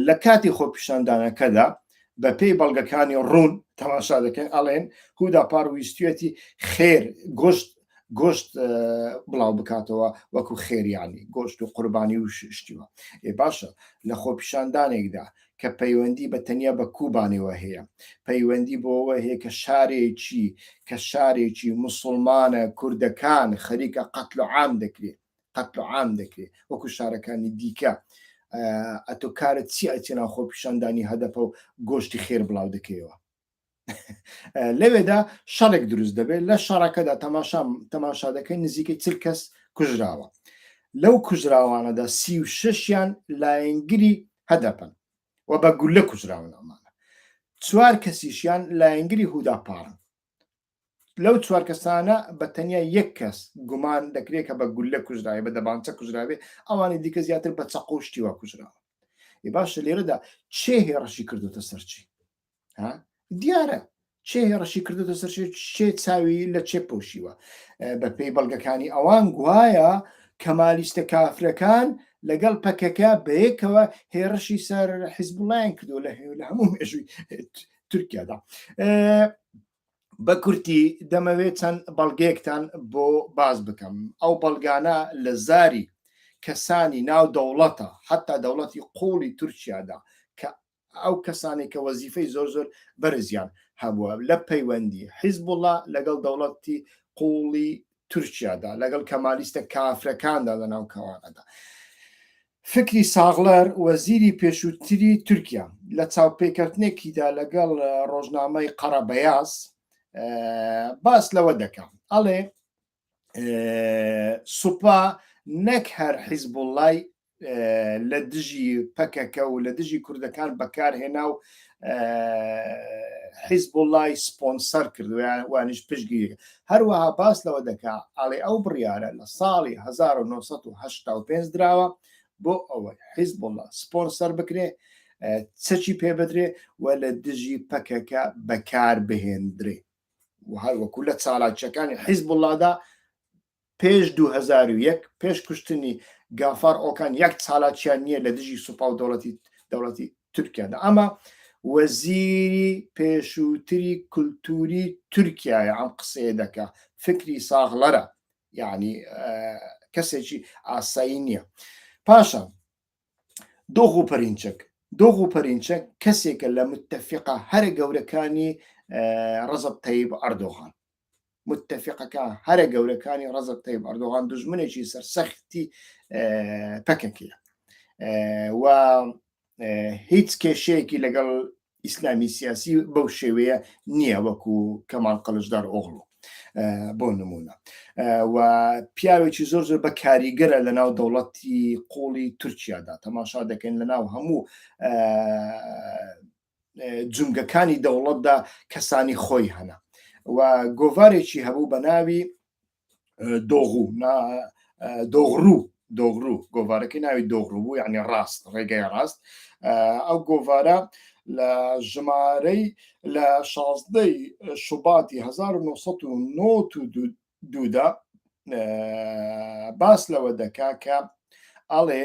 لە کاتی خۆپیشاندانەکەدا بە پێی بەڵگەکانی ڕوون تەماشا دەکەن ئەڵێن هودا پار ویستوێتی خێر گۆشت بڵاو بکاتەوە وەکو خێریانی گۆشت و قوربانی و شتیوە باشە لە خۆپیشاندانێکدا کە پەیوەندی بە تەنیا بە کوبانەوە هەیە پەیوەندی بۆەوە هەیە کە شارێکی مسلمانە کوردەکان خەریکە قەتل عام دەکرێت وەکو شارەکانی دیکە ئەتۆ کارت چی ئەچێنە خۆپیشاندانی هەدەپە و گۆشتی خێر بڵاو دەکەیەوە لەوێدا شەڕێک دروست دەبێت لە شەڕەکەدا تەماشا دەکەین نزیکەی 40 کەس کوژراوە لەو کوژراوانەدا 36یان لایەنگری هەدەپن و بە گولە کوژراون ئەمانە 4 کەسیشیان لایەنگری هودا پارن لەو 4 کەسانە بە تەنیا 1 کەس گومان دەکرێت کە بە گولە کوژراوێ بە دەبانچە کوژراوێ ئەوانی دیکە زیاتر بە چەقۆشتیوە کوژراوە باشە لێرەدا چێ هێڕەشی کردوتە سەرچی دیارە چێ هێڕەشی کردوتە سەرچی چێ چاوی لە چێ پۆشیوە بە پێی بەڵگەکانی ئەوان گوایە کەمالیستە کافرەکان لەگەڵ پەکەکە بەیەکەوە هێڕەشی سەر حیزبوڵایان کردو لە هەموو مێژووی تورکیادا بە کورتی دەمەوێت چەند بەڵگەیەکتان بۆ باز بکەم ئەو بەڵگانە لە زاری کەسانی ناو دەوڵەتە حتا دەوڵەتی قوڵی تورکیادا کە ئەو کەسانی کە وەزیفەی زۆر بەرزیان هەبووە لە پەیوەندی حیزبوڵا لەگەڵ دەوڵەتی قوڵی تورکیادا لەگەڵ کەمالیستە کافرەکاندا لە ناو کەوانەدا فکری ساغلەر وەزیری پێشووتری تورکیا لە چاوپێکردنێکیدا لەگەڵ ڕۆژنامەی قەرەبەیاز باس لەوە دەکەم ئەڵێ سوپا نەک هەر حیزبوڵای لە دژی پەکەکە و لە دژی کوردەکان بەکارهێنا و حیزبوڵای سپۆنسەر کردویان وانش پشتگیری هەروەها باس لەوە دەکا ئەڵێ ئەو بڕیارە لە ساڵی 1985 دراوە بۆ ئەوەی حیزبوڵا سپۆنسەر بکرێ چەکی پێ بدرێ و لە دژی پەکەکە بەکار بهێندرێ و هەروەکو لە چالاکیەکانی حیزبوڵادا پێش 2001 پێش کوشتنی گافار ئۆکان یەک چالاکیان نییە لە دژی سوپا و دەوڵەتی تورکیادا ئەمە وەزیری پێشووتری کولتوری تورکیایە ئەم قسەیە دەکا فکری ساغلەرە یعنی کەسێکی ئاسایی نییە پاشە دۆغ و پەرینچەک کەسێکە لە متتەفقە هەرە گەورەکانی ڕەزەب تەیب ئەردۆغان متتەفقەکە هەرە گەورەکانی ڕەزەب تەیب ئەردۆغان دوژمنێکی سەرسەختی پەکەکەیە و هیچ کێشەیەکی لەگەڵ ئیسلامی سیاسی بەو شێوەیە نییە وەکو کەمال قەلەجدار ئۆغڵو بۆ نمونە و پیاوێکی زۆر بە کاریگەرە لە ناو دەوڵەتی قوڵی تورکیادا تەماشا دەکەین لە ناو هەموو جومگەکانی دەوڵەتدا کەسانی خۆی هەنا و گۆڤارێکی هەبوو بە ناوی دۆغڕوو گۆڤارەکەی ناوی دۆغڕوو بوو یعنی ڕاست ڕێگای ڕاست ئەو گۆڤارە لە ژمارەی لە 16 شوباتی 1992دا باس لەوە دەکا کە ئەڵێ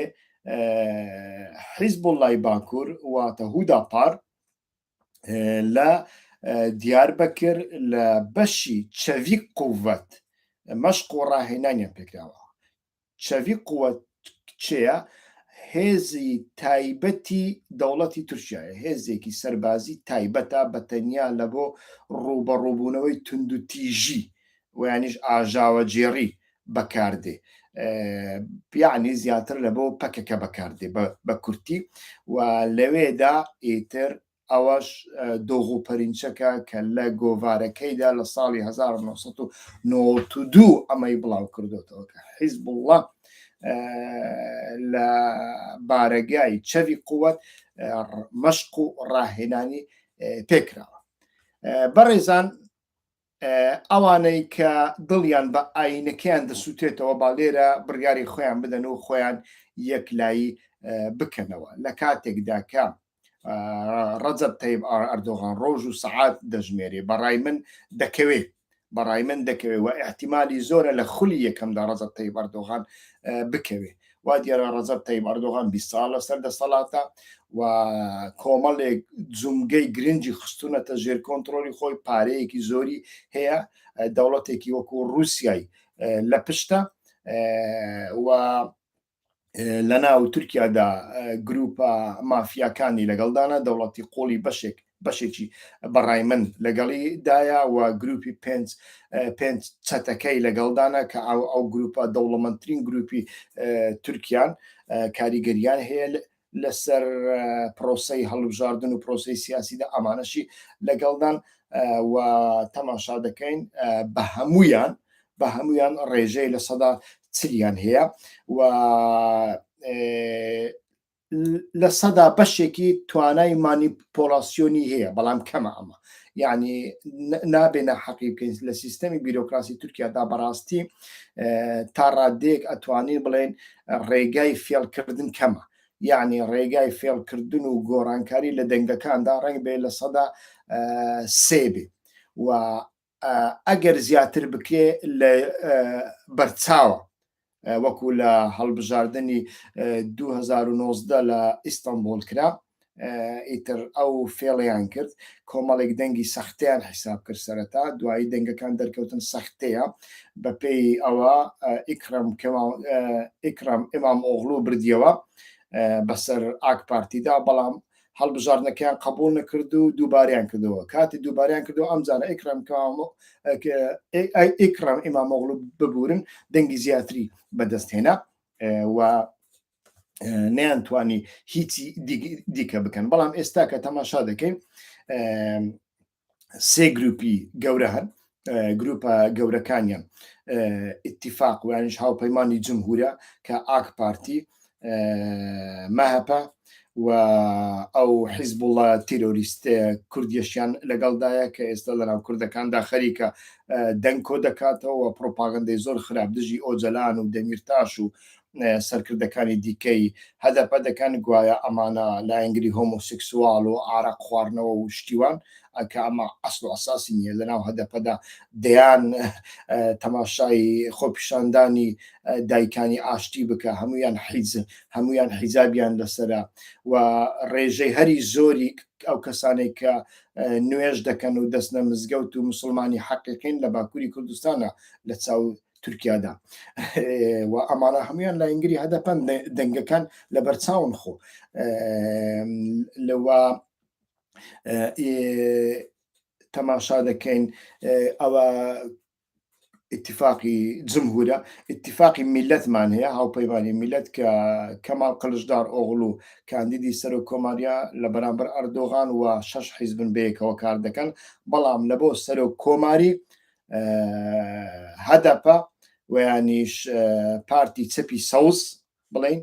حیزبوڵای باکوور واتە هودا پار لە دیاربەکر لە بەشی چەڤی قوڤەت مەشق و ڕاهێنانیان پێکراوە چەڤی قووەت چێە هێزی تایبەتی دەوڵەتی تورکیایە هێزێکی سەربازی تایبەتە بە تەنیا لە بۆ ڕوبەڕووبوونەوەی تند و تیژی و یانیش ئاژاوەجێڕی بەکاردێ یعنی زیاتر لە بۆ پەکەکە بەکاردێ بە کورتی و لەوێدا ئیتر ئەوەش دۆغ و پەرینچەکە کە لە گۆڤارەکەیدا لە ساڵی 1992 ئەمەی بڵاو کردوتەوە کە حیزبوڵڵا لە بارەگای چەوی قووەت مەشق و ڕاهێنانی پێکراوە بەڕێزان ئەوانەی کە دڵیان بە ئاینەکەیان دەسووتێتەوە با لێرە بڕیاری خۆیان بدەن و خۆیان یەکلایی بکەنەوە لە کاتێکدا کە ڕەجەب تەیب ئەردۆغان ڕۆژ و سەعات دەژمێرێ بەڕای من دەکەوێت و احتیمالی زۆرە لە خولی یەکەمدا ڕەجەب تەیب ئەردۆغان بکەوێ وا دیارە ڕەجەب تەیب ئەردۆغان 20 ساڵ لەسەر دەسەڵاتە و کۆمەڵێک جومگەی گرنگی خستونەتە ژێر کۆنتترۆلی خۆی پارەیەکی زۆری هەیە دەوڵەتێکی وەکو رووسایی لە پشتە و لە ناو تورکیادا گروپە مافیاکانی لەگەڵدانە دەوڵەتی قۆڵی بەشێکی بەڕای من لەگەڵی دایە و گروپی پێنج چەتەکەی لەگەڵدانە کە ئەو گروپە دەوڵەمەندترین گروپی تورکیان کاریگەریان هەیە لەسەر پرۆسەی هەڵبژاردن و پرۆسەی سیاسیدا ئەمانەشی لەگەڵدان و تەماشا دەکەین بە هەمویان ڕێژەی لە سەدا چریان هەیە و لە سەدا بەشێکی توانای مانیپۆلاسیۆنی هەیە بەڵام کەمە ئەمە یعنی نابێنە حەقی بکەین لە سیستەمی بیرۆکراسی تورکیادا بەڕاستی تا ڕادێک ئەتوانین بڵێن ڕێگای فێڵکردن کەمە یعنی ڕێگای فێڵکردن و گۆڕانکاری لە دەنگەکاندا ڕنگ بێ لە سەدا سێ بێ و ئەگەر زیاتر بکرێ لە بەرچاوە وەکو لە هەڵبژاردننی 2019 لە ئیستانبول کرا ئیتر ئەو فێڵیان کرد کۆمەڵێک دەنگی سەختیان حیساب کرد سەرەتا دوایی دەنگەکان دەرکەوتن سەختەیە بە پێی ئەوە ئیکرام ئیمام ئۆغڵو بردیەوە بەسەر ئاک پارتیدا بەڵام هەڵبژاردنەکەیان قبول نەکرد و دووباریان کردەوە کاتی دووباریان کردەوە ئەمجارە ئیکرام ئیمام ئۆغڵو ببورن دەنگی زیاتری بەدەستهێنا و نەیانتوانی هیچی دیکە بکەن بەڵام ئێستا کە تەماشا دەکەین سێ گروپی گەورە هەن گروپە گەورەکانیان ئیتیفاق و یانیش هاوپەیمانی جمهورە کە ئاک پارتی مەهەپە و ئەو حیزبوڵە تیرۆریستە کوردیەشیان لەگەڵدایە کە ئێستا لەناو کوردەکاندا خەریکە دەنگ کۆ دەکاتەوە پرۆپاگەندەی زۆر خراپ دژی ئۆجەلان و دەمیرتاش و سەرکردەکانی دیکەی هەدەپە دەکەن گوایە ئەمانە لایەنگری هۆمۆسێکسوال و ئاراق خواردنەوە و شتیوان کە ئەمە ئەسڵ و ئەساسی نییە لەناو هەدەپەدا دەیان تەماشای خۆپیشاندانی دایکانی ئاشتی بکە هەمویان حیزابیان لەسرە و ڕێژەی هەری زۆری ئەو کەسانێک کە نوێژ دەکەن و دەستنە مزگەوت و مسلمانی حەقیقین لە باکووری کوردستانە لە چاو تورکیادا و ئەمانە هەمویان لایەنگری هەدەپەن دەنگەکان لە بەرچاون خۆ لەوە تەماشا دەکەین ئەوە ئیتیفاقی جمهورە ئیتیفاقی میلەتمان هەیە هاوپەیمانی میلەت کە کەمال قلژدار ئۆغڵو کاندیدی سەر و کۆماریە لە بەرامبەر ئەردۆغان و 6 حیزبن بەیەکەوە کار دەکەن بەڵام لە بۆ سەر و کۆماری هەدەپە و یانیش پارتی چەپی سەوز بڵین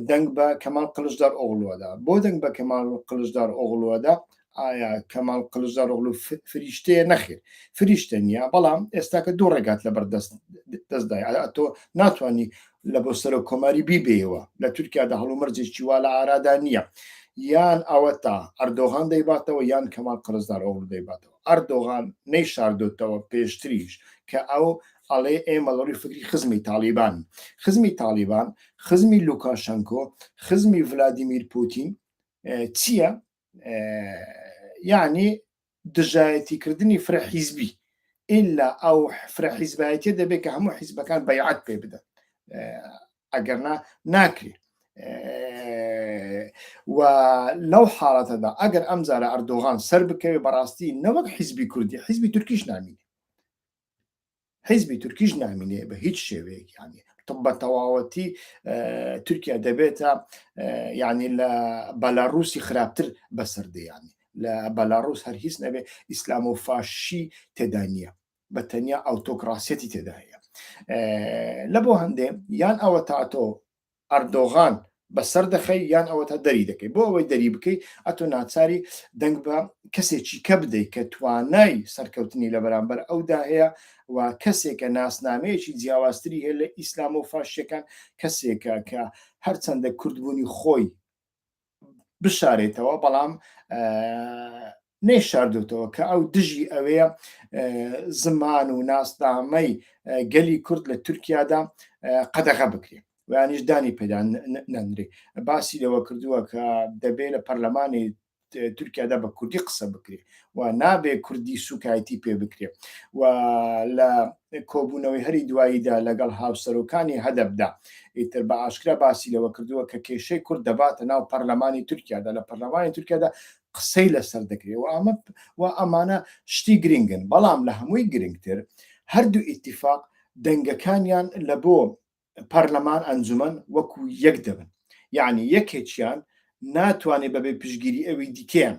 دەنگ بە کەمال قلژدار ئۆغڵوەدا بۆ دەنگ بە کەمال قلژدار ئۆغڵوەدا ئایا کەمال قلژدار ئۆغڵو فریشتەیە نەخێر فریشتە نییە بەڵام ئێستا کە دوو ڕێگات لە بەردەستدای تۆ ناتوانانی لە بۆ سەر و کۆماری بیبێەوە لە تورکیادا هەڵومەرجێکی وا لە ئارادا نییە یان ئەوە تا ئەردۆغان دەیباتەوە یان کەمال قلژدار ئۆغڵو دەیباتەوە ئەردۆغان نەیشاردوتەوە پێشتریش کە ئەو ئەڵێ ئێمە لەڕووی فکری خزمی تالیبان خزمی لوکاشەنکۆ خزمی ڤلادیمیر پوتین چییە یعنی دژایەتیکردنی فرە حیزبی ئللا ئەو فرە حیزبایەتیە دەبێت کە هەموو حیزبەکان بەیعەت پێ بدەن ئەگەرنا ناکرێت و لەو حاڵەتەدا ئەگەر ئەمجارە ئەردۆغان سەر بکەوێت بەڕاستی نەوەک حیزبی کوردی حیزبی تورکیش نامینێ حیزبی تورکیش نامینێ بە هیچ شێوەیەک یعنی بە تەواوەتی تورکیا دەبێتە یعنی لە بەلاڕووسی خراپتر بەسەردەیانی لە بەلاڕووس هەر هیچ نەبێ ئیسلام و فاشی تێدا نییە بە تەنیا ئەوتۆکراسیەتی تێدا هەیە لە بۆ هەندێ یان ئەوە تاتۆ ئەردۆغان بەسەر دەخەی یان ئەوە تا دەری دەکەی بۆ ئەوەی دەری بکەی ئەتۆ ناچاری دەنگ بە کەسێکی کە بدەیت کە توانای سەرکەوتنی لە بەرامبەر ئەودا هەیە و کەسێکە ناسنامەیەکی جیاوازتری هەیە لە ئیسلام و فاشیەکان کەسێکە کە هەرچەندە کوردبوونی خۆی بشارێتەوە بەڵام نێشاردوتەوە کە ئەو دژی ئەوەیە زمان و ناسنامەی گەلی کورد لە تورکیادا قەدەغە بکرێت ویانیش دانی پێدا نەنرێ باسی لەوە کردووە کە دەبێت لە پەرلەمانی تورکیادا بە کوردی قسە بکرێ و نابێ کوردی سوکایەتی پێ بکرێ و لە کۆبوونەوەی هەری دواییدا لەگەڵ هاوسەرۆکانی هەدەبدا ئیتر بە ئاشکرا باسی لەوە کردووە کە کێشەی کورد دەباتە ناو پەرلەمانی تورکیادا لە پەرلەمانی تورکیادا قسەی لەسەر دەکرێت و ئەمانە شتی گرنگن بەڵام لە هەمووی گرنگتر هەردوو ئیتیفاق دەنگەکانیان لە بۆ پەرلەمان ئەنجومەن وەکو یەک دەبن یعنی یەکێکیان ناتوانێت بەبێ پشگیری ئەوی دیکەیان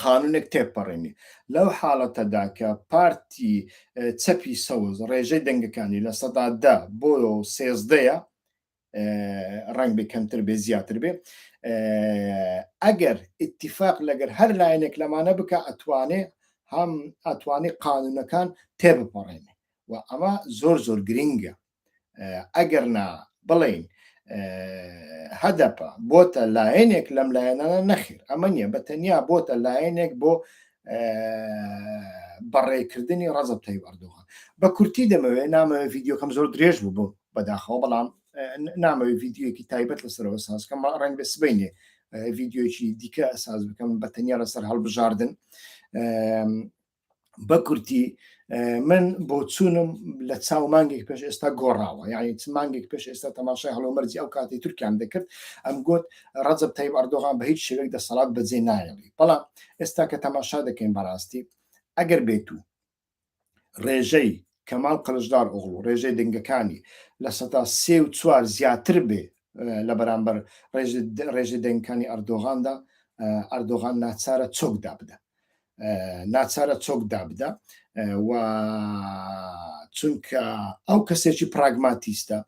قانونێک تێپەڕێنی لەو حاڵەتەدا کە پارتی چەپی سەوز ڕێژەی دەنگەکانی لە سەدادا بۆ 13ەیە ڕنگ بێ کەمتر بێ زیاتر بێ ئەگەر ئیتیفاق لەگەر هەر لایەنێک لەمانە بکە ئەتوانێت قانونەکان تێبپەڕێنێ و ئەمە زۆر زۆر گرنگە ئەگەر نا بڵێن هەدەپە بۆتە لایەنێک لەم لایەنانە نەخیر ئەمە نییە بە تەنیا بۆتە لایەنێک بۆ بەڕێکردنی ڕەزب تایب ئەردۆغان بە کورتی دەمەوێت نامەوێت ڤیددیۆکەم زۆر درێژ بوو بۆ بەداخەوە بەڵام نامەوێت ڤیددیۆکی تایبەت لەسەرەوە سازکەم ڕەنگ بە سبینێ ڤیددیۆکی دیکە ئەساز بکەم بە تەنیا لەسەر هەڵبژاردن بە کورتی من بۆ چوونم لە چاو مانگێک پێش ئێستا گۆڕاوە یعنی چ مانگێک پێش ئێستا تەماشای هەڵۆمەرجی ئەو کاتی تورکیان دەکرد ئەم گوت ڕەجەب تایب ئەردۆغان بە هیچ شێوەیەک دەسەڵات بەجێ نایەڵی بەڵام ئێستا کە تەماشا دەکەین بەڕاستی ئەگەر بێت و ڕێژەی کەمال قەلشدار ئۆغڵ ڕێژەی دەنگەکانی لە سەدا 3 و 4 زیاتر بێ لە بەرامبەر ڕێژەی دەنگەکانی ئەردۆغاندا ئەردۆغان ناچارە چۆک دابدە ناچارە چۆک دابدە و چونکە ئەو کەسێکی پراگماتیستە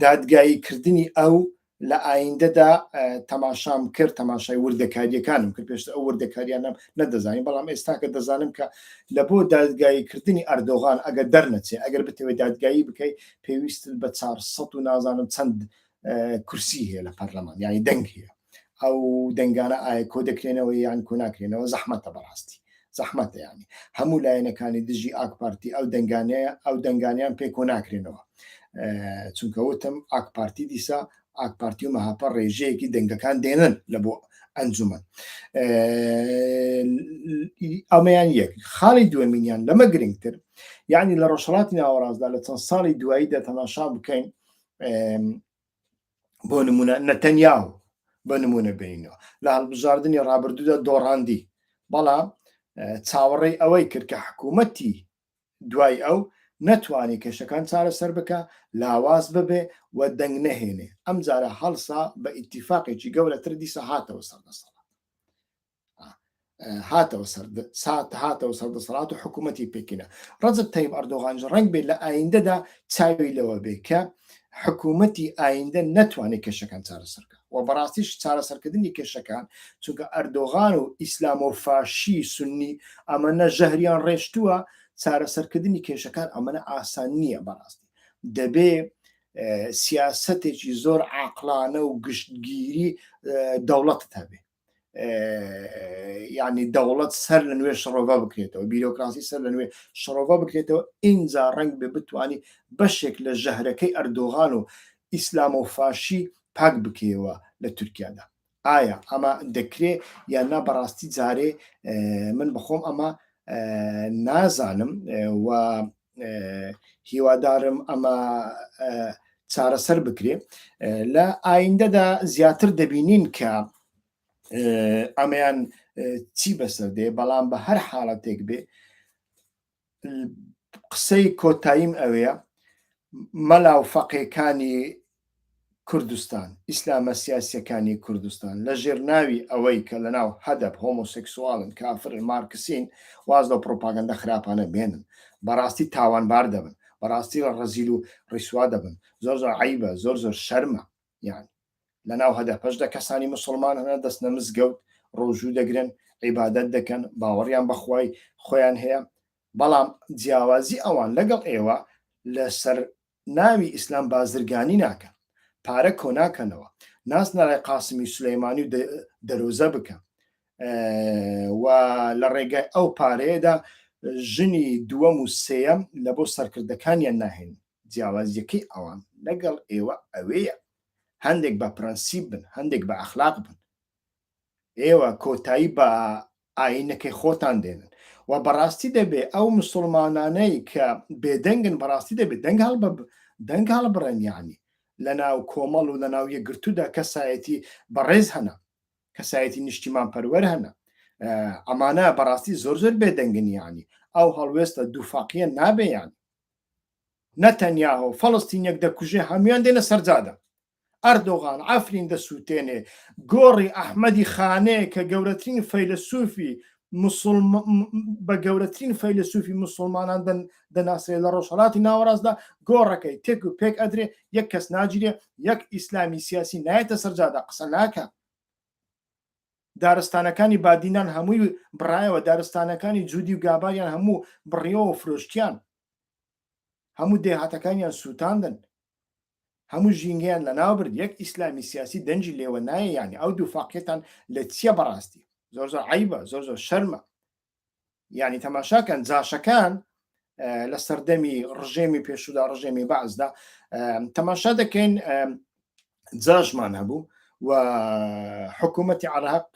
دادگاییکردنی ئەو لە ئایندەدا تەماشام کرد تەماشای وردەکاریەکانم کرد پێشتر ئەو وردەکاریانم نەدەزانین بەڵام ئێستا کە دەزانم کە لە بۆ دادگاییکردنی ئەردۆغان ئەگەر دەرنەچێ ئەگەر بتەوێت دادگایی بکەیت پێویست بە 400 و نازانم چەند کورسی هەیە لە پەرلەمان یانی دەنگ هەیە ئەو دەنگانە ئایا کۆ دەکرێنەوە یان کۆ ناکرێنەوە زەحمەتە بەڕاستی زەحمەتە ینی هەموو لایەنەکانی دژی ئاک پارتی ئەو دەنگانەیە ئەو دەنگانیان پێ کۆ ناکرێنەوە چونکە وتم ئاک پارتی دیسا ئاک پارتی و مەهاپە ڕێژەیەکی دەنگەکان دێنن لە بۆ ئەنجومەن ئەمەیان یەک خاڵی دووەمینیان لەمە گرنگتر یعنی لە ڕۆژهەڵاتی ناوەڕاستدا لە چەند ساڵی دواییدا تەماشا بکەین بۆ نمونە نەتەنیاهو بە نمونە بینەوە لە هەڵبژاردننی ڕابردوودا دۆڕاندی بەڵام چاوەڕێی ئەوەی کرد کە حکوومەتی دوای ئەو نەتوانی کێشەکان چارەسەر بکە لاواز ببێ و دەنگ نەهێنێ ئەم جارە هەڵسا بە ئیتیفاقێکی گەورەتر دیسە هاتەوە سەردەسەڵات هاتەوە سەردەسەڵات و حکوومەتی پێکینە ڕەجەب تایب ئەردۆغان ڕەنگ بێت لە ئایندەدا چاوی لەوە بێ کە حکوومەتی ئایندە نەتوانێت کێشەکان چارەسەرکە و بەڕاستیش چارەسەرکردنی کێشەکان چونکە ئەردۆغان و ئیسلامۆفاشی سنی ئەمەنە ژەهریان ڕێشتووە چارەسەرکردنی کێشەکان ئەمەنە ئاسان نییە بەڕاستی دەبێ سیاسەتێکی زۆر عاقلانە و گشتگیری دەوڵەتت هەبێ یعنی دەوڵەت سەر لە نوێ شڕۆڤە بکرێتەوە بیرۆکراسی سەر لە نوێ شڕۆڤە بکرێتەوە ئینجا ڕنگ بێ بتوانی بەشێک لە ژەهرەکەی ئەردۆغان و ئیسلامۆفاشی پاک بکەوە لە تورکیادا ئایا ئەمە دەکرێت یان نا بەڕاستی جارێ من بخۆم ئەمە نازانم و هیوادارم ئەمە چارەسەر بکرێ لە ئایندەدا زیاتر دەبینین کە ئەمەیان چی بەسەر دێ بەڵام بە هەر حاڵەتێک بێ قسەی کۆتاییم ئەوەیە مەلاو فەقێکانی کوردستان ئیسلامە سیاسیەکانی کوردستان لە ژێرناوی ئەوەی کە لە ناو هەدەب هۆمۆسێکسوالن کافر مارکسین واز لە پرۆپاگەندە خراپانە بێنن بەڕاستی تاوانبار دەبن بەڕاستی لە ڕەزیل و ڕیسوا دەبن زۆر زۆر عیبە زۆر زۆر شەرمە یان لە ناو هەدەپەشدا کەسانی مسلمان هەنە دەستنە مزگەوت ڕۆژوو دەگرن عیبادەت دەکەن باوەڕیان بەخوای خۆیان هەیە بەڵام جیاوازی ئەوان لەگەڵ ئێوە لەسەر ناوی ئیسلام بازرگانی ناکەن پارە کۆناکەنەوە ناسنەڕێ قاسمی سولەیمانی و دەرۆزە بکە و لە ڕێگای ئەو پارەیەدا ژنی دووەم و سێەم لە بۆ سەرکردەکانیان ناهێن جیاوازیەکەی ئەوان لەگەڵ ئێوە ئەوەیە هەندێک بە پرەنسیب بن، هەندێک بە ئەخلاق بن، ئێوە کۆتایی بە ئاینەکەی خۆتان دێنن و بەڕاستی دەبێ ئەو مسلمانانەی کە بێدەنگن بەڕاستی دەبێت دەنگ هەڵبڕێن یانی لە ناو کۆمەڵ و لە ناو یەکگرتوودا کەسایەتی بەڕێز هەنا، کەسایەتی نیشتیمان پەروەەر هەنا، ئەمانە بەڕاستی زۆر زۆر بێدەنگن یانی ئەو هەڵوێستە دووفاقیە نابێیان نەتەنیاهۆ فەڵستینێک دەکوژێ هەمویان دێنە سەرجادە ئەردۆغان ئافرین دەسووتێنێ گۆڕی ئەحمەدی خانەیە کە گەورەترین فەیلسوفی بە گەورەترین فەیلسوفی مسلمانان دەناسێت لە ڕۆژهەڵاتی ناوەڕاستدا گۆڕەکەی تێک و پێک ئەدرێ یەک کەس ناگیرێ یەک ئیسلامی سیاسی نایەتە سەرجادا قسە ناکە دارستانەکانی بادینان هەمووی بڕایەوە دارستانەکانی جوودی و گاباریان هەموو بڕیەوە و فرۆشتیان هەموو دێهاتەکانیان سووتاندن هەموو ژینگەیان لە ناو برد یەک ئیسلامی سیاسی دەنجی لێوە نایە یانی ئەو دووفاقیەتان لە چییە بەڕاستی زۆر زۆر عیبە زۆر زۆر شەرمە یانی تەماشاکەن جاشەکان لە سەردەمی ڕژێمی پێشودا ڕژێمی بەعزدا تەماشا دەکەین جاشمان هەبوو و حکوومەتی عێراق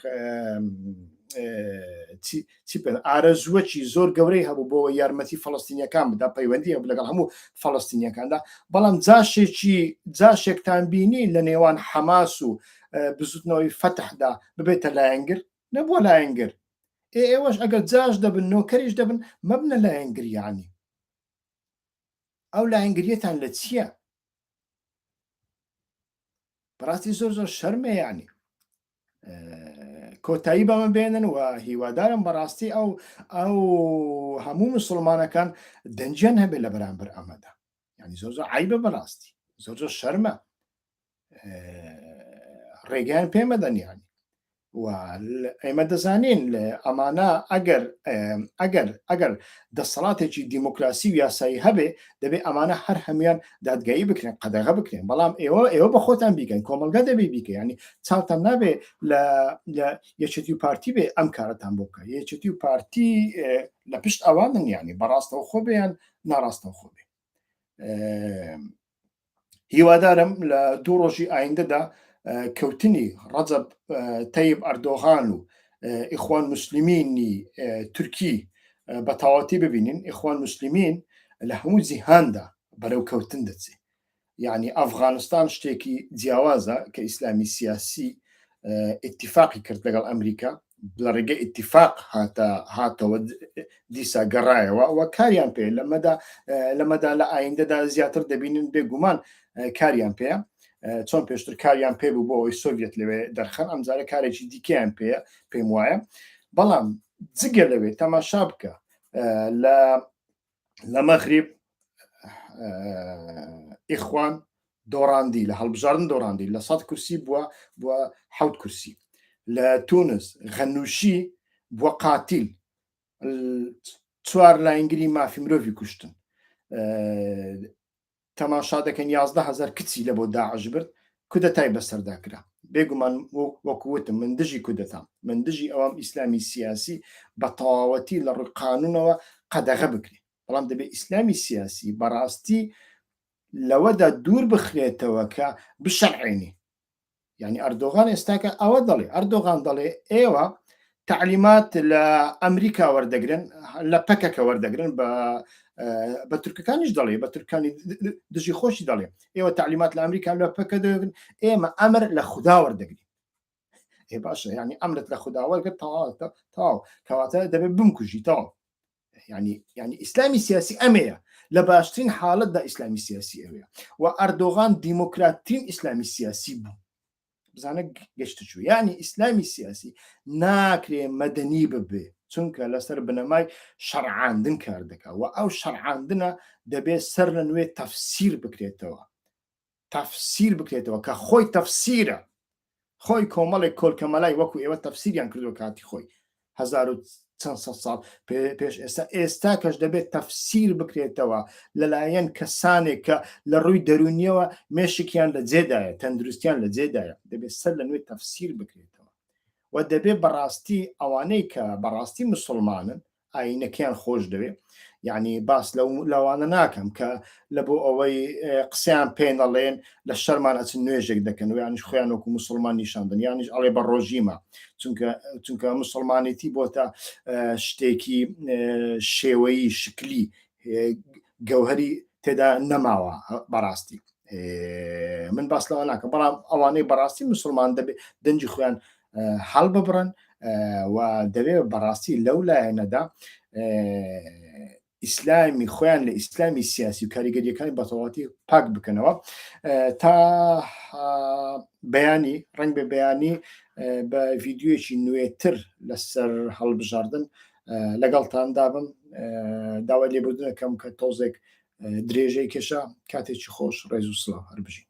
ئارەزووەکی زۆر گەورەی هەبوو بۆ یارمەتی فەڵەستینیەکان بدا پەیوەندی هەبوو لەگەڵ هەموو فەڵەستینیەکاندا بەڵام جاشێکتان بینی لە نێوان حەماس و بزوتنەوەی فەتحدا ببێتە لایەنگر نەبووە لایەنگر ئێوەش ئەگەر جاش دەبن نۆکەریش دەبن مەبنە لایەنگریانی ئەو لایەنگریەتان لە چییە بەڕاستی زۆر زۆر شەرمەیانی کۆتایی بەمە بێنن و هیوادارم بەڕاستی ئەو هەموو مسلمانەکان دەنجیان هەبێت لە بەرامبەر ئەمەدا ینی زۆر زۆر عیبە بەڕاستی زۆر زۆر شەرمە ڕێگەیان پێمەدەنیانی و ئێمە دەزانین ئەمانە ئەگەر دەسەڵاتێکی دیموکراسی و یاسایی هەبێ دەبێت ئەمانە هەر هەمویان دادگایی بکرێن قەدەغە بکرێن بەڵام ئێوە بە خۆتان بیکەن کۆمەلگا دەبێ بیکە ینی چاوتان نابێ لە یەکێتی و پارتی بێ ئەم کارەتان بۆ بکە یەکێتی و پارتی لە پشت ئەوانن ینی بەڕاستەوە خۆ بێیان ناڕاستەوە خۆ بێ هیوادارم لە دوو ڕۆژی ئایندەدا کەوتنی ڕەجەب تەیب ئەردۆغان و ئیخوان موسلیمینی تورکی بە تەواوەتی ببینین ئیخوان موسلیمین لە هەموو جیهاندا بەرەو کەوتن دەچێت یعنی ئەفغانستان شتێکی جیاوازە کە ئیسلامی سیاسی ئیتیفاقی کرد لەگەڵ ئەمریکا لە ڕێگەی ئیتیفاق هاتەوە دیسا گەڕایەوە و کاریان پێ لەمەدا لە ئایندەدا زیاتر دەبینن بێگومان کاریان پێە چۆن پێشتر کاریان پێ بوو بۆ ئەوی سۆڤێت لەوێ دەرخەن ئەمجارە کارێکی دیکەیان پێە پێم وایە بەڵام جگە لەوێ تەماشا بکە لە مەغریب ئیخوان دۆڕاندی لە هەڵبژاردن دۆڕاندی لە 100 کورسی بووە 7 کورسی لە تونس غەنووشی بووە قاتیل 4 لاینگری مافی مرۆڤی کوشتن تەماشا دەکەن 11,000 کچی لە بۆ داعش برد کودەتای بەسەردا کرا بێگومان وەکووتم من دژی کودەتام من دژی ئەوام ئیسلامی سیاسی بە تەواوەتی لە ڕووی قانونەوە قەدەغە بکرێت بەڵام دەبێت ئیسلامی سیاسی بەڕاستی لەوەدا دوور بخرێتەوە کە بشەرعێنی یعنی ئەردۆغان ئێستاکە ئەوە دەڵێ ئەردۆغان دەڵێ ئێوە تعلیمات لە ئەمریکا وەردەگرن لە پەکەکە وەردەگرن بە تورکەکانیش دەڵێ بە تورکانی دژی خۆشی دەڵێ ئێوە تعلیمات لە ئەمریکا لە پەکە دەگرن ئێمە ئەمر لە خودا وەردەگرین باشە ینی ئەمرت لە خودا وەرگرت تەواو کەواتە دەبێت بمکوژی تەواو ینی ئیسلامی سیاسی ئەمەیە لە باشترین حاڵەتدا ئیسلامی سیاسی ئەوەیە و ئەردۆغان دیموکراتترین ئیسلامی سیاسی بوو بزانە گەشت چوو ینی ئیسلامی سیاسی ناکرێ مەدەنی ببێ چونکە لەسەر بنەمای شەرعاندن کار دەکات و ئەو شەرعاندنە دەبێت سەر لە نوێ تەفسیر بکرێتەوە کە خۆی تەفسیرە خۆی کۆمەڵێک کۆلکەمەلای وەکو ئێوە تەفسیریان کردو کاتی خۆی 1900 ساڵ پێش ئێستا کەش دەبێت تەفسیر بکرێتەوە لەلایەن کەسانێک کە لە ڕووی دەرونیەوە مێشکیان لە جێدایە تەندروستیان لە جێدایە دەبێت سەر لە نوێ تەفسیر بکرێتەوە و دەبێت بەڕاستی ئەوانەی کە بەڕاستی مسلمانن ئاینەکەیان خۆش دەوێت يعني باس لو أنا ناكم لبو أوي قسيان بين اللين للشرمان أتنويجك دكن يعني خوانوك مسلمان نشاندن يعني على بالروجيما چونکە مسلمانێتی بۆتە شتێکی شێوەیی شکلی گەوهری تێدا نەماوە بەڕاستی من باس لەوە ناکەم بەڵام ئەوانەی بەڕاستی مسلمان دەبێ دەنجی خۆیان هەڵ ببڕن و دەبێ بەڕاستی لەو لایەنەدا ئیسلامی خۆیان لە ئیسلامی سیاسی و کاریگەریەکانی بەتەواتی پاک بکەنەوە تا بەیانی ڕنگ بە بەیانی بە ڤیددیوەکی نوێتر لەسەر هەڵبژاردن لەگەڵتان دابم داوای لێبوردنەکەم کە تۆزێک درێژەی کێشە کاتێکی خۆش ڕێز و سڵاو هەر بژین.